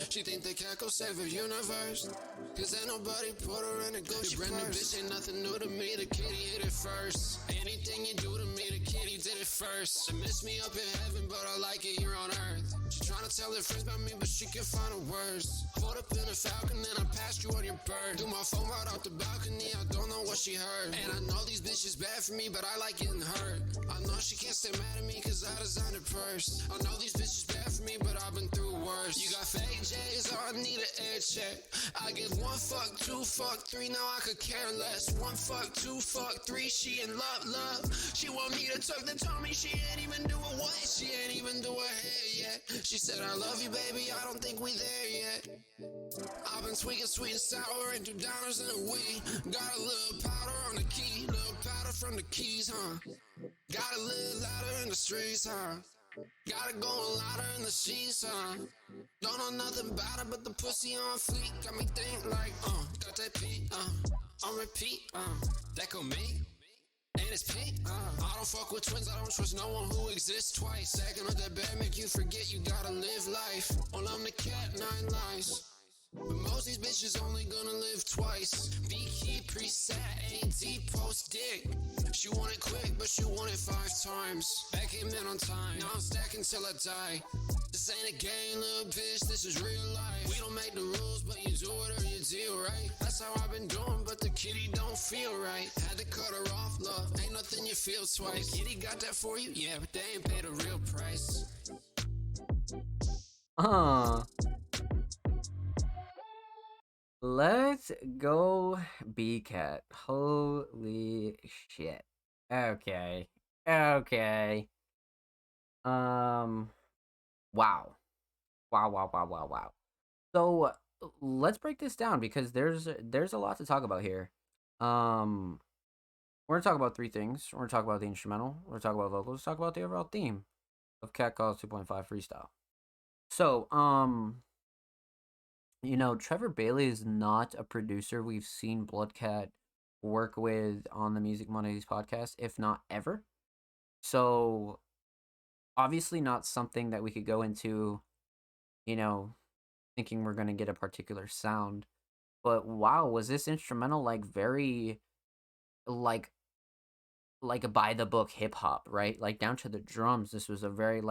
She think they can't go save the universe, cause ain't nobody put her in a Gucci brand new bitch ain't nothing new to me, the kitty hit it first. Anything you do to me, the kitty did it first. She miss me up in heaven, but I like it here on earth. She tryna tell her friends about me, but she can find the words. Pulled up in a Falcon, then I passed you on your bird. Threw my phone right out the balcony, I don't know what she heard. And I know these bitches bad for me, but I like getting hurt. I know she can't stay mad at me, cause I designed her purse. I know these bitches bad for me, but I've been through worse. You got fake J's, or I need an air check. I give 1 fuck, 2 fuck, 3, now I could care less. 1 fuck, 2 fuck, 3, she in love. She want me to tuck the tummy, she ain't even do a what? She ain't even do her hair yet. She said, I love you, baby, I don't think we there yet. I've been tweaking sweet and sour and $2 in a weed. Got a little powder on the key, little powder from the keys, huh? Got a little louder in the streets, huh? Gotta go louder in the sheets, huh? Don't know nothing about it, but the pussy on fleek. Got me think like, got that beat, on repeat, that go me. And it's pink, I don't fuck with twins, I don't trust no one who exists twice. Second of that bed make you forget you gotta live life. Well, I'm the cat, 9 lives. But most these bitches only gonna live twice. B-key preset, AD post dick. She want it quick, but she want it 5 times. Back came in on time, now I'm stacking till I die. This ain't a game, little bitch, this is real life. We don't make the rules, but you do it or you deal, right? That's how I've been doing, but the kitty don't feel right. Had to cut her off, love, ain't nothing you feel twice. Kitty got that for you? Yeah, but they ain't paid a real price. Let's go B-Cat. Holy shit. Okay. Wow. So let's break this down because there's a lot to talk about here. We're gonna talk about 3 things. We're gonna talk about the instrumental. We're gonna talk about vocals. Talk about the overall theme of Catcalls 2.5 freestyle. So Trevor Bailey is not a producer we've seen Bloodcat work with on the Music Mondays podcast, if not ever. So, obviously not something that we could go into, thinking we're going to get a particular sound. But wow, was this instrumental very, like a by the book hip hop, right? Like down to the drums. This was a very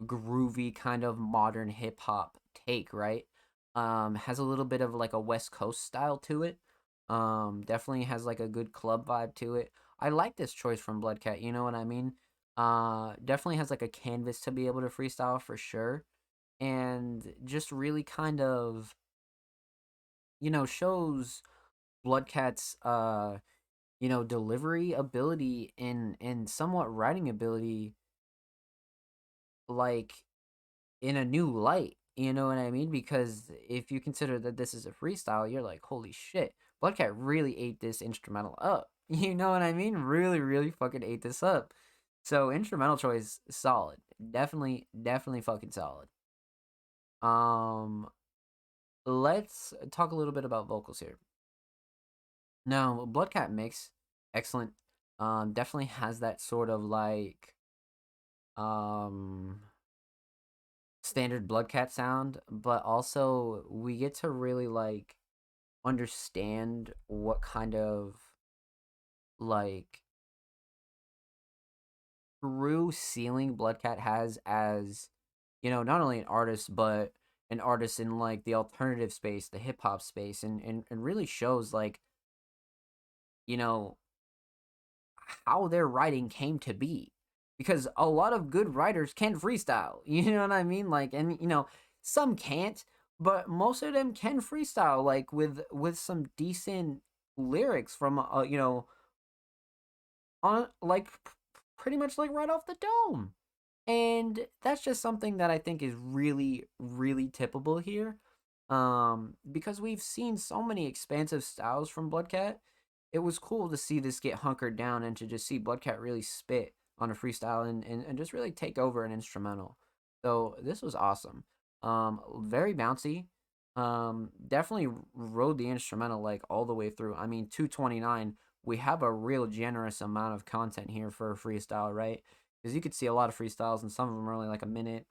groovy kind of modern hip hop take, right? Has a little bit of a West Coast style to it. Definitely has a good club vibe to it. I like this choice from Bloodcat, you know what I mean? Definitely has a canvas to be able to freestyle for sure. And just really kind of, shows Bloodcat's delivery ability and somewhat writing ability in a new light. You know what I mean? Because if you consider that this is a freestyle, you're like, holy shit, Bloodcat really ate this instrumental up. You know what I mean? Really, really fucking ate this up. So instrumental choice, solid. Definitely fucking solid. Let's talk a little bit about vocals here. Now, Bloodcat mix, excellent. Definitely has that sort of standard Bloodcat sound, but also we get to really understand what kind of true ceiling Bloodcat has as not only an artist but an artist in the alternative space, the hip hop space, and really shows how their writing came to be. because a lot of good writers can freestyle. You know what I mean? Like, and some can't, but most of them can freestyle, like with some decent lyrics from on like pretty much like right off the dome. And that's just something that I think is really, really tippable here. Because we've seen so many expansive styles from Bloodcat. It was cool to see this get hunkered down and to just see Bloodcat really spit on a freestyle and just really take over an instrumental. So this was awesome. Very bouncy. Definitely rode the instrumental like all the way through. I mean, 229. We have a real generous amount of content here for a freestyle, right? Because you could see a lot of freestyles and some of them are only like a minute,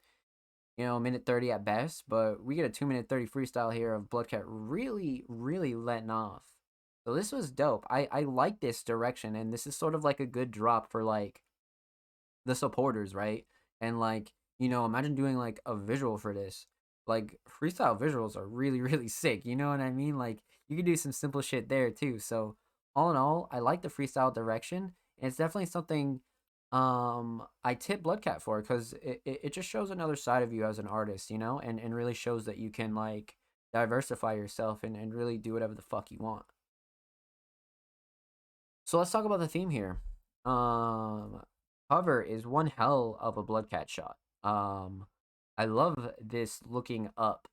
a minute 30 at best. But we get a 2-minute 30 freestyle here of Bloodcat really, really letting off. So this was dope. I like this direction, and this is sort of like a good drop for like the supporters, right? And like, imagine doing like a visual for this. Like freestyle visuals are really, really sick. You know what I mean? Like you could do some simple shit there too. So all in all, I like the freestyle direction. And it's definitely something I tip Bloodcat for, because it just shows another side of you as an artist, and really shows that you can like diversify yourself and really do whatever the fuck you want. So let's talk about the theme here. Cover is one hell of a Bloodcat shot. I love this looking up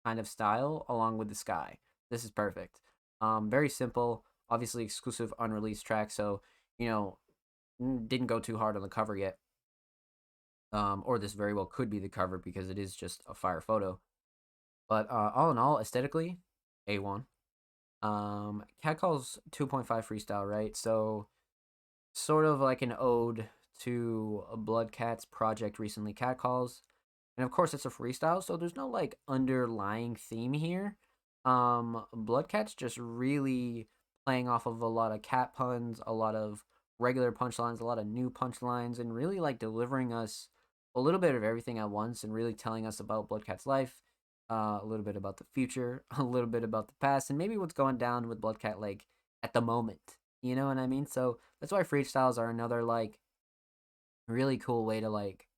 kind of style along with the sky. This is perfect. Very simple, obviously exclusive unreleased track, so didn't go too hard on the cover yet. Or this very well could be the cover because it is just a fire photo. But all in all, aesthetically, A1. Catcall's 2.5 freestyle, right? So sort of like an ode to Bloodcat's project recently, Catcalls. And of course it's a freestyle, so there's no like underlying theme here. Bloodcat's just really playing off of a lot of cat puns, a lot of regular punchlines, a lot of new punchlines, and really like delivering us a little bit of everything at once and really telling us about Bloodcat's life, a little bit about the future, a little bit about the past, and maybe what's going down with Bloodcat like at the moment. You know what I mean? So that's why freestyles are another like really cool way to like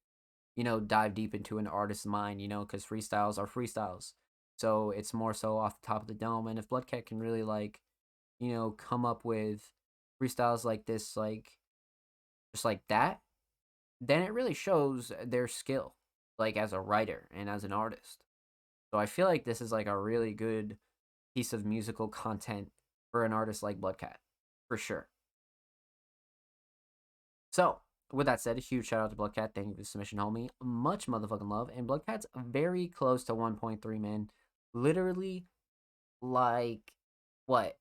dive deep into an artist's mind, because freestyles are freestyles. So it's more so off the top of the dome. And if Bloodcat can really like, come up with freestyles like this, like just like that, then it really shows their skill, like as a writer and as an artist. So I feel like this is like a really good piece of musical content for an artist like Bloodcat, for sure. So with that said, a huge shout out to Bloodcat. Thank you for the submission, homie. Much motherfucking love. And Bloodcat's very close to 1.3, man. Literally, like, what?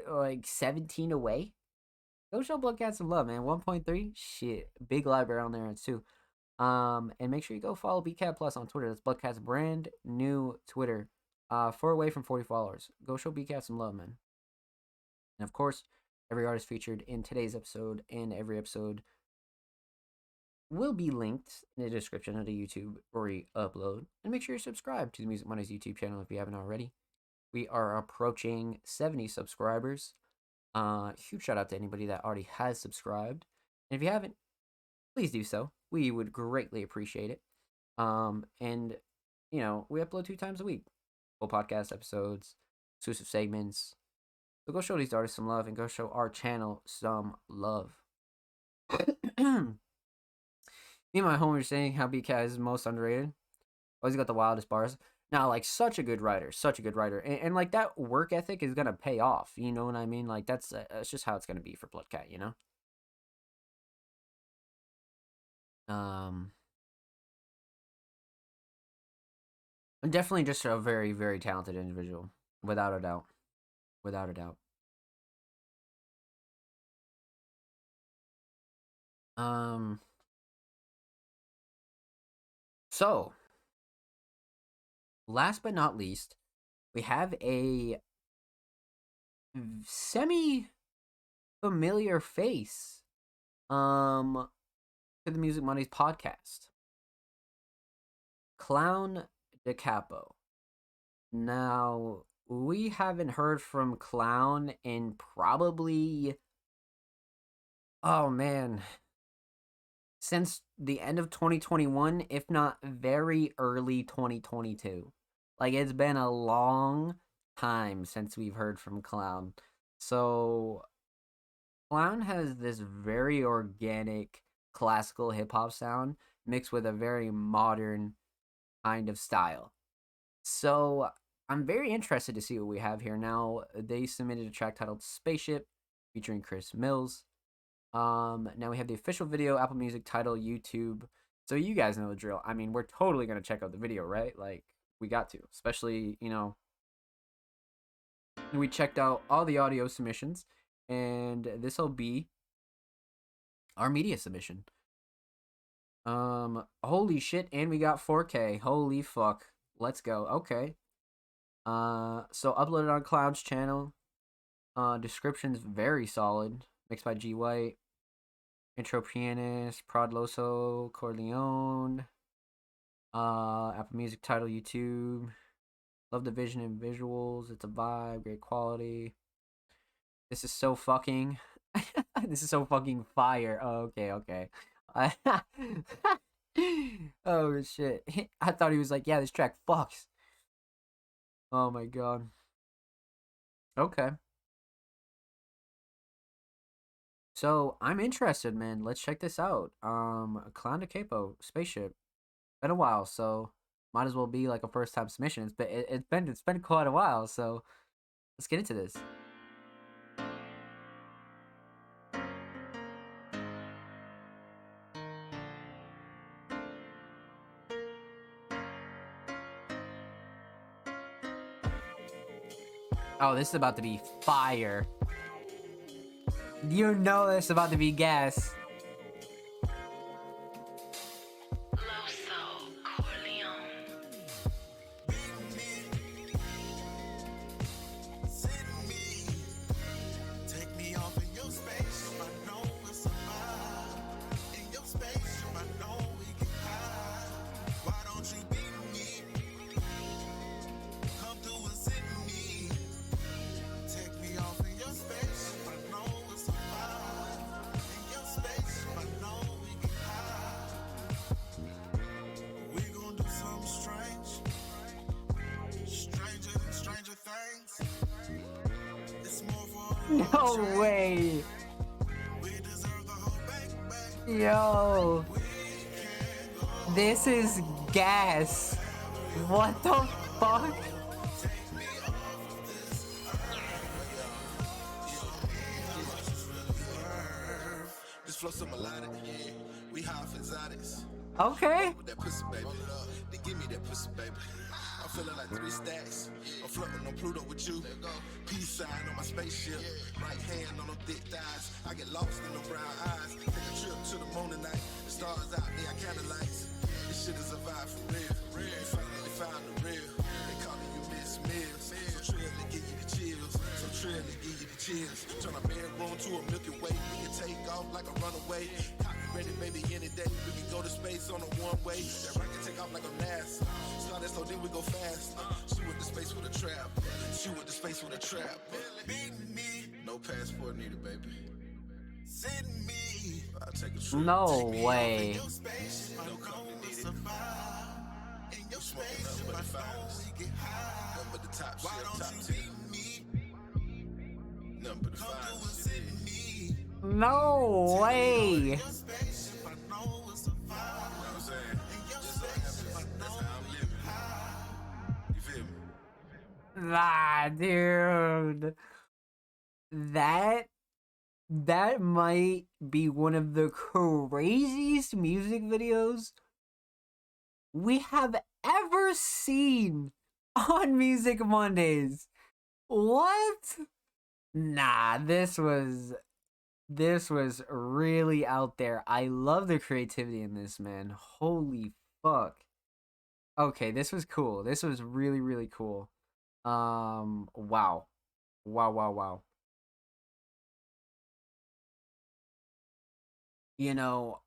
Like 17 away? Go show Bloodcat some love, man. 1.3? Shit. Big library on there, too. And make sure you go follow BCat Plus on Twitter. That's Bloodcat's brand new Twitter. 4 away from 40 followers. Go show BCat some love, man. And of course, every artist featured in today's episode and every episode will be linked in the description of the YouTube re-upload. And make sure you're subscribed to the Music Mondays YouTube channel if you haven't already. We are approaching 70 subscribers. Huge shout out to anybody that already has subscribed. And if you haven't, please do so. We would greatly appreciate it. And, we upload 2 times a week. Full podcast episodes, exclusive segments. So go show these artists some love and go show our channel some love. Me and my homie were saying how BCat is most underrated. Always got the wildest bars. Now, like, such a good writer. And like, that work ethic is going to pay off. You know what I mean? Like, that's just how it's going to be for Bloodcat, Definitely just a very, very talented individual. Without a doubt. Without a doubt. So, last but not least, we have a semi-familiar face to the Music Mondays podcast. Clown DeCapo. Now, we haven't heard from Clown in probably, oh man, since the end of 2021, if not very early 2022. Like, it's been a long time since we've heard from Clown. So, Clown has this very organic classical hip hop sound mixed with a very modern kind of style. So, I'm very interested to see what we have here. Now, they submitted a track titled Spaceship featuring Chris Mills. Now we have the official video, Apple Music, title, YouTube. So you guys know the drill. I mean, we're totally gonna check out the video, right? Like, we got to. Especially, we checked out all the audio submissions, and this'll be our media submission. Holy shit, and we got 4K. Holy fuck. Let's go. Okay. So uploaded on Cloud's channel. Description's very solid. Mixed by G White. Intro pianist, Prodloso, Corleone. Apple Music, title, YouTube. Love the vision and visuals. It's a vibe, great quality. This is so fucking this is so fucking fire. Oh, okay. Oh shit. I thought he was like, yeah, this track fucks. Oh my god. Okay. So I'm interested, man. Let's check this out. Clown de Capo, Spaceship. Been a while, so might as well be like a first time submission. It's been quite a while, so let's get into this. Oh, this is about to be fire. You know this is about to be gas. No way. Yo. This is gas. What the fuck? This flow so melodic, yeah. We high off exotics. Okay. With that pussy, baby. They give me that pussy, baby. I'm feeling like 3 stacks. I'm floating on Pluto with you. Peace sign on my spaceship. Right hand on them thick thighs. I get lost in them brown eyes. Take a trip to the moon tonight. The stars out there, candlelights. This shit is a vibe for real. You finally found the real. They calling you Miss Mills. So Trill to give you the chills. Turn a bedroom to a Milky Way. We can take off like a runaway. Cocky ready, baby, any day. We can go to space on a one-way. That rocket take off like a NASA. Started slow, then we go fast. She with the space with a trap. She with the space with a trap. Beating me. No passport needed, baby. Send me. I'll take a trip. No way. No company needed. In your space, I know we get high. Number the top shit, top 10. Number the 5. No way. You know what I'm saying? Just so happens. That's how I'm living. You feel me? Ah, dude. That might be one of the craziest music videos we have ever seen on Music Mondays. What? Nah, this was really out there. I love the creativity in this, man. Holy fuck. Okay, this was cool. This was really, really cool. Wow. Wow. You know,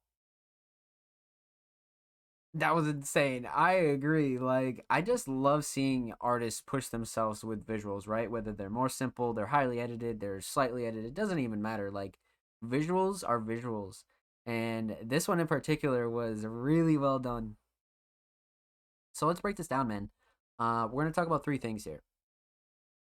that was insane. I agree. Like, I just love seeing artists push themselves with visuals, right? Whether they're more simple, they're highly edited, they're slightly edited, it doesn't even matter. Like, visuals are visuals. And this one in particular was really well done. So let's break this down, man. We're gonna talk about three things here.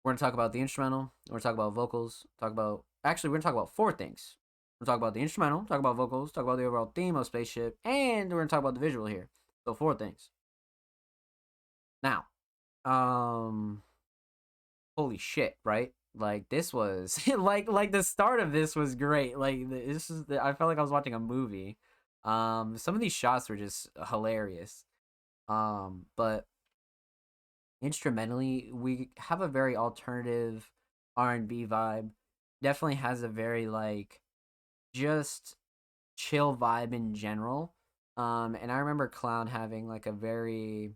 We're gonna talk about the instrumental. We're gonna talk about vocals. We're gonna talk about four things. We're gonna talk about the instrumental. Talk about vocals. Talk about the overall theme of Spaceship, and we're gonna talk about the visual here. So four things. Now, holy shit, right? Like this was like the start of this was great. Like I felt like I was watching a movie. Some of these shots were just hilarious. But instrumentally, we have a very alternative R&B vibe. Definitely has a very like just chill vibe in general. And I remember Clown having like a very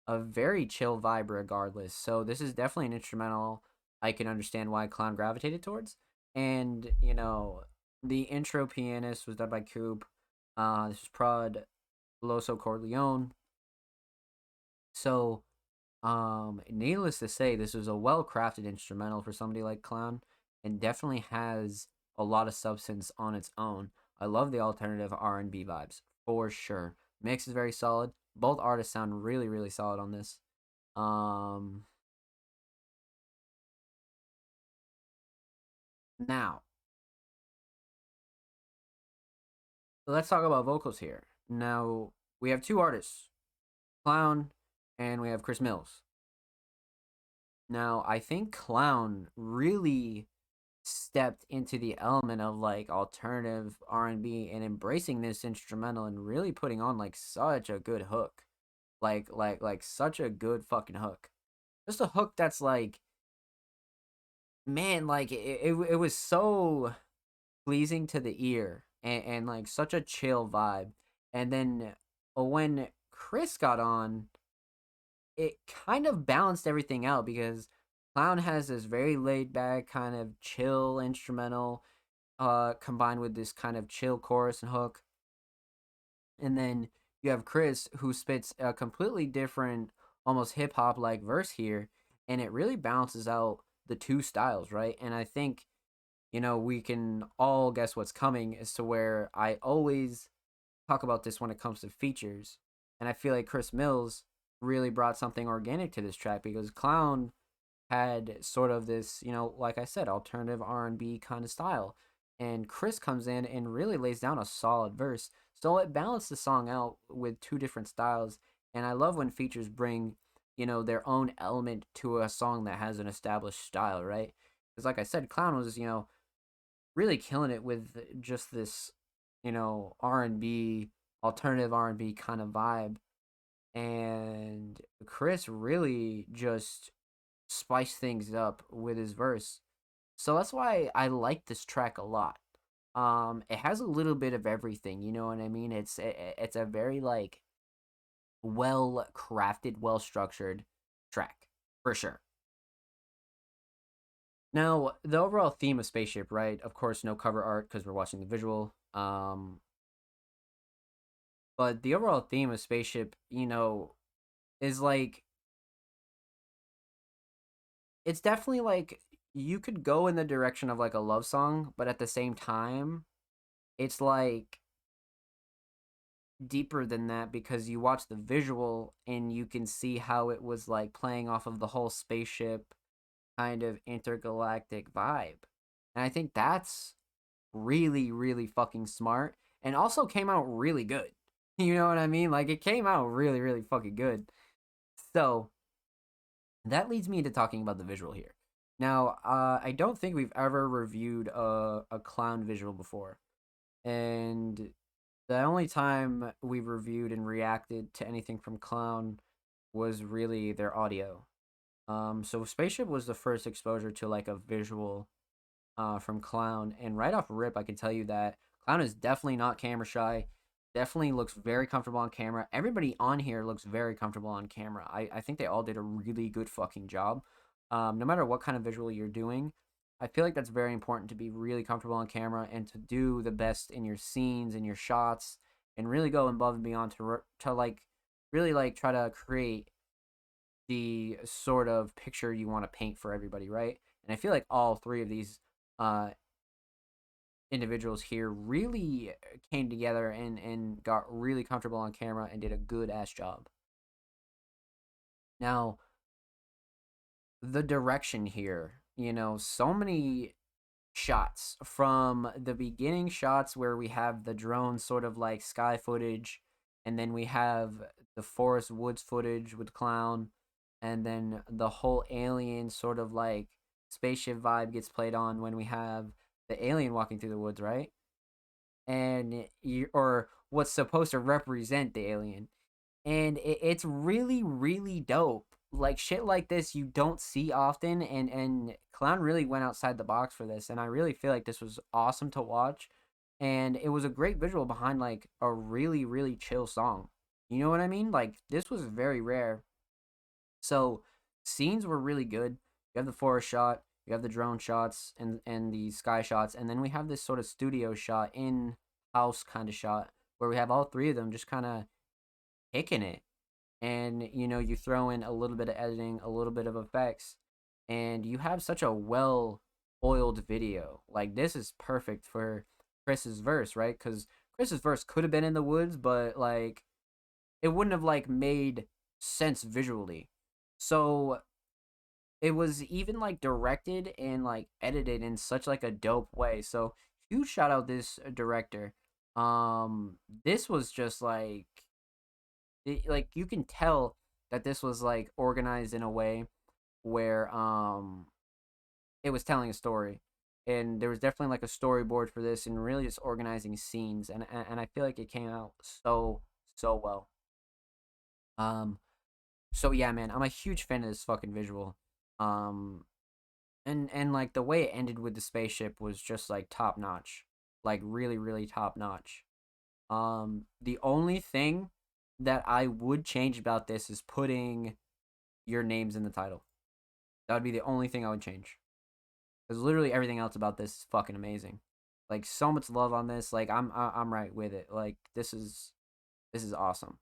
chill vibe regardless. So this is definitely an instrumental I can understand why Clown gravitated towards. And, the intro pianist was done by Coop. This was Prod Loso Corleone. So, needless to say, this was a well-crafted instrumental for somebody like Clown, and definitely has a lot of substance on its own. I love the alternative R&B vibes, for sure. Mix is very solid. Both artists sound really, really solid on this. Now, let's talk about vocals here. Now, we have two artists, Clown and we have Chris Mills. Now, I think Clown really stepped into the element of like alternative R&B and embracing this instrumental and really putting on like such a good hook. Like such a good fucking hook. Just a hook that's like, man, like it was so pleasing to the ear, and like such a chill vibe. And then when Chris got on, it kind of balanced everything out because Clown has this very laid back kind of chill instrumental combined with this kind of chill chorus and hook. And then you have Chris who spits a completely different, almost hip hop like verse here, and it really balances out the two styles, right? And I think, we can all guess what's coming as to where I always talk about this when it comes to features. And I feel like Chris Mills really brought something organic to this track because Clown had sort of this, like I said, alternative R&B kind of style. And Chris comes in and really lays down a solid verse. So it balanced the song out with two different styles. And I love when features bring, their own element to a song that has an established style, right? Because like I said, Clown was, really killing it with just this, R&B, alternative R&B kind of vibe. And Chris really just spiced things up with his verse. So that's why I like this track a lot. It has a little bit of everything, you know what I mean? It's a very like well crafted, well structured track for sure. Now, the overall theme of Spaceship, right? Of course, no cover art because we're watching the visual. But the overall theme of Spaceship, is like it's definitely like you could go in the direction of like a love song, but at the same time, it's like deeper than that because you watch the visual and you can see how it was like playing off of the whole spaceship kind of intergalactic vibe. And I think that's really, really fucking smart and also came out really good. You know what I mean? Like it came out really, really fucking good. So that leads me into talking about the visual here. Now, I don't think we've ever reviewed a Clown visual before. And the only time we've reviewed and reacted to anything from Clown was really their audio. So Spaceship was the first exposure to like a visual from Clown, and right off rip, I can tell you that Clown is definitely not camera shy. Definitely looks very comfortable on camera. Everybody on here looks very comfortable on camera. I think they all did a really good fucking job. No matter what kind of visual you're doing, I feel like that's very important to be really comfortable on camera and to do the best in your scenes and your shots and really go above and beyond to like really like try to create the sort of picture you want to paint for everybody, right? And I feel like all three of these uh individuals here really came together and got really comfortable on camera and did a good ass job. Now, the direction here, so many shots from the beginning shots where we have the drone sort of like sky footage, and then we have the forest woods footage with Clown, and then the whole alien sort of like spaceship vibe gets played on when we have the alien walking through the woods, right? And or what's supposed to represent the alien. And it's really, really dope. Like, shit like this you don't see often, and Clown really went outside the box for this, and I really feel like this was awesome to watch, and it was a great visual behind, like, a really, really chill song. You know what I mean? Like, this was very rare. So, scenes were really good. You have the forest shot, you have the drone shots, and the sky shots, and then we have this sort of studio shot, in-house kind of shot, where we have all three of them just kind of kicking it. And you throw in a little bit of editing, a little bit of effects, and you have such a well oiled video. Like, this is perfect for Chris's verse, right? Because Chris's verse could have been in the woods, but like it wouldn't have like made sense visually. So it was even like directed and like edited in such like a dope way. So huge shout out this director. This was just like like you can tell that this was like organized in a way where it was telling a story, and there was definitely like a storyboard for this and really just organizing scenes, and I feel like it came out so well. So yeah, man, I'm a huge fan of this fucking visual. And like the way it ended with the spaceship was just like top notch, like really, really top notch. The only thing that I would change about this is putting your names in the title. That would be the only thing I would change. Because literally everything else about this is fucking amazing. Like, so much love on this. Like, I'm right with it. Like, this is awesome.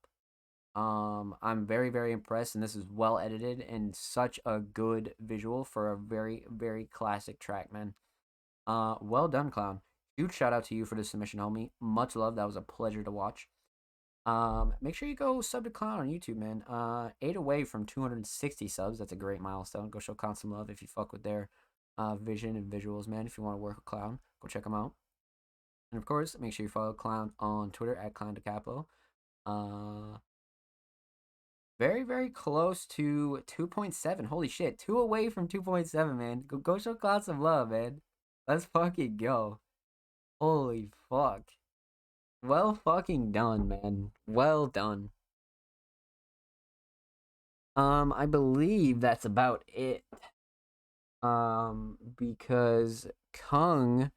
I'm very, very impressed, and this is well edited and such a good visual for a very, very classic track, man. Well done, Clown. Huge shout out to you for the submission, homie. Much love. That was a pleasure to watch. Make sure you go sub to Clown on YouTube, man. 8 away from 260 subs. That's a great milestone. Go show Clown some love if you fuck with their vision and visuals, man. If you want to work with Clown, go check them out. And of course, make sure you follow Clown on Twitter at ClownDeCapo. Very, very close to 2.7. Holy shit, 2 away from 2.7, man. Go show Clown some love, man. Let's fucking go. Holy fuck. Well fucking done, man. Well done. I believe that's about it. Because Kung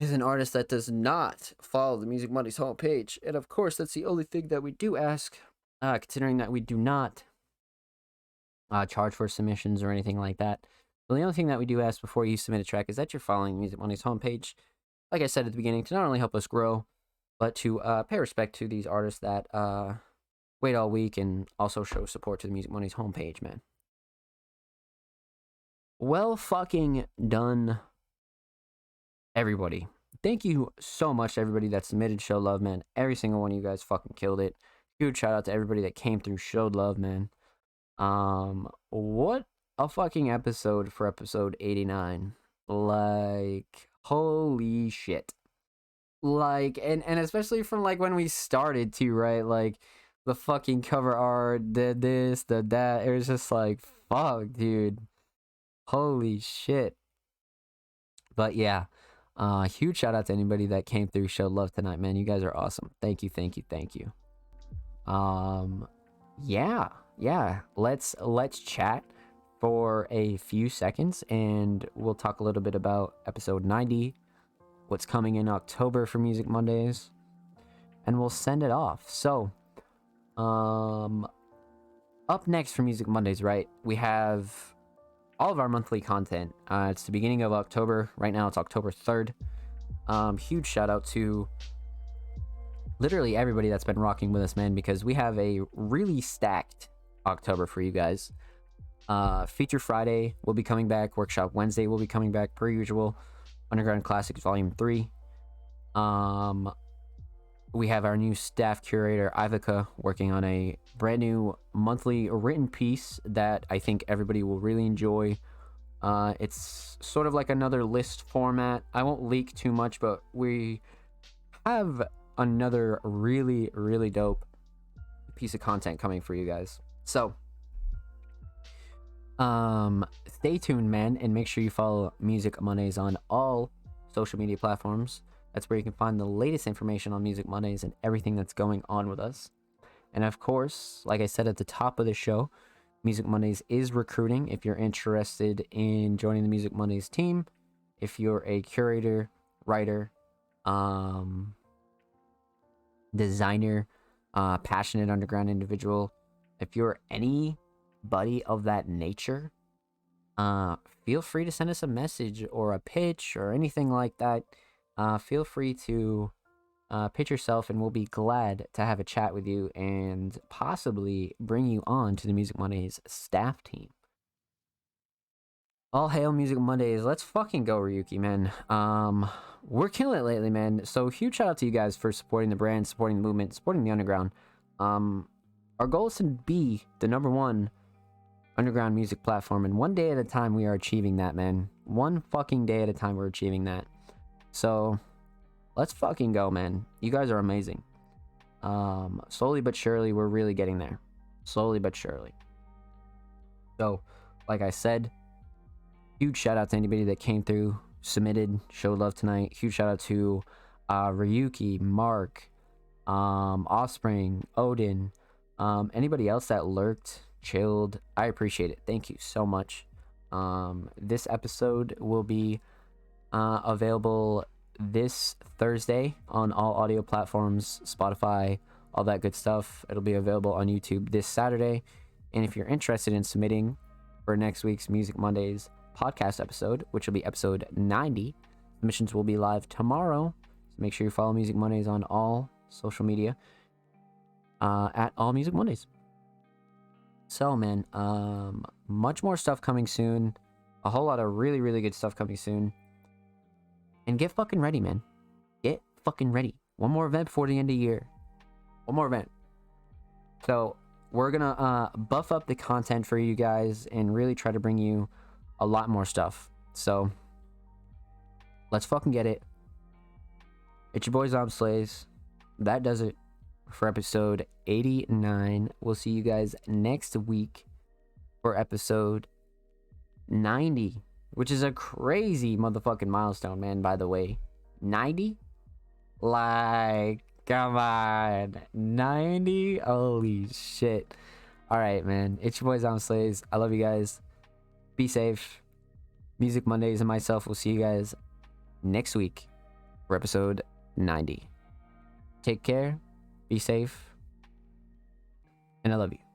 is an artist that does not follow the Music Mondays homepage. And of course, that's the only thing that we do ask, considering that we do not charge for submissions or anything like that. But the only thing that we do ask before you submit a track is that you're following the Music Mondays homepage, like I said at the beginning, to not only help us grow, but to pay respect to these artists that wait all week and also show support to the Music Mondays homepage, man. Well fucking done, everybody. Thank you so much to everybody that submitted, showed love, man. Every single one of you guys fucking killed it. Huge shout out to everybody that came through, showed love, man. What a fucking episode for episode 89. Like, holy shit. Like, and especially from like when we started to, right? Like, the fucking cover art, the this, the that. It was just like, fuck, dude. Holy shit. But yeah, huge shout out to anybody that came through, showed love tonight, man. You guys are awesome. Thank you, thank you, thank you. Yeah. Let's chat for a few seconds, and we'll talk a little bit about episode 90, what's coming in October for Music Mondays, and we'll send it off. So, up next for Music Mondays, right, we have all of our monthly content. It's the beginning of October. Right now it's October 3rd. Huge shout out to literally everybody that's been rocking with us, man, because we have a really stacked October for you guys. Feature Friday will be coming back. Workshop Wednesday will be coming back per usual. Underground Classics Volume 3. We have our new staff curator, Ivica, working on a brand new monthly written piece that I think everybody will really enjoy. It's sort of like another list format. I won't leak too much, but we have another really, really dope piece of content coming for you guys. So, stay tuned, man, and make sure you follow Music Mondays on all social media platforms. That's where you can find the latest information on Music Mondays and everything that's going on with us. And of course, like I said at the top of the show, Music Mondays is recruiting. If you're interested in joining the Music Mondays team, if you're a curator, writer, designer, passionate underground individual, if you're anybody of that nature, feel free to send us a message or a pitch or anything like that. Feel free to pitch yourself, and we'll be glad to have a chat with you and possibly bring you on to the Music Mondays staff team. All hail Music Mondays. Let's fucking go, Ryuki, man. We're killing it lately, man. So huge shout out to you guys for supporting the brand, supporting the movement, supporting the underground. Our goal is to be the #1 underground music platform, and one day at a time we are achieving that, man. One fucking day at a time we're achieving that. So let's fucking go, man. You guys are amazing. Slowly but surely we're really getting there. Slowly but surely. So, like I said, huge shout out to anybody that came through, submitted, showed love tonight. Huge shout out to Ryuki, Mark, Offspring, Odin, anybody else that lurked, chilled. I appreciate it. Thank you so much. This episode will be available this Thursday on all audio platforms, Spotify, all that good stuff. It'll be available on YouTube this Saturday. And if you're interested in submitting for next week's Music Mondays podcast episode, which will be episode 90, submissions will be live tomorrow. So make sure you follow Music Mondays on all social media at All Music Mondays. So, man, much more stuff coming soon. A whole lot of really, really good stuff coming soon. And get fucking ready, man. Get fucking ready. One more event before the end of the year. One more event. So, we're gonna buff up the content for you guys and really try to bring you a lot more stuff. So, let's fucking get it. It's your boy Zombslays. That does it for episode 89. We'll see you guys next week for episode 90, which is a crazy motherfucking milestone, man, by the way. 90? Like, come on. 90? Holy shit. Alright, man. It's your boy Zombslays. I love you guys. Be safe. Music Mondays and myself will see you guys next week for episode 90. Take care. Be safe. And I love you.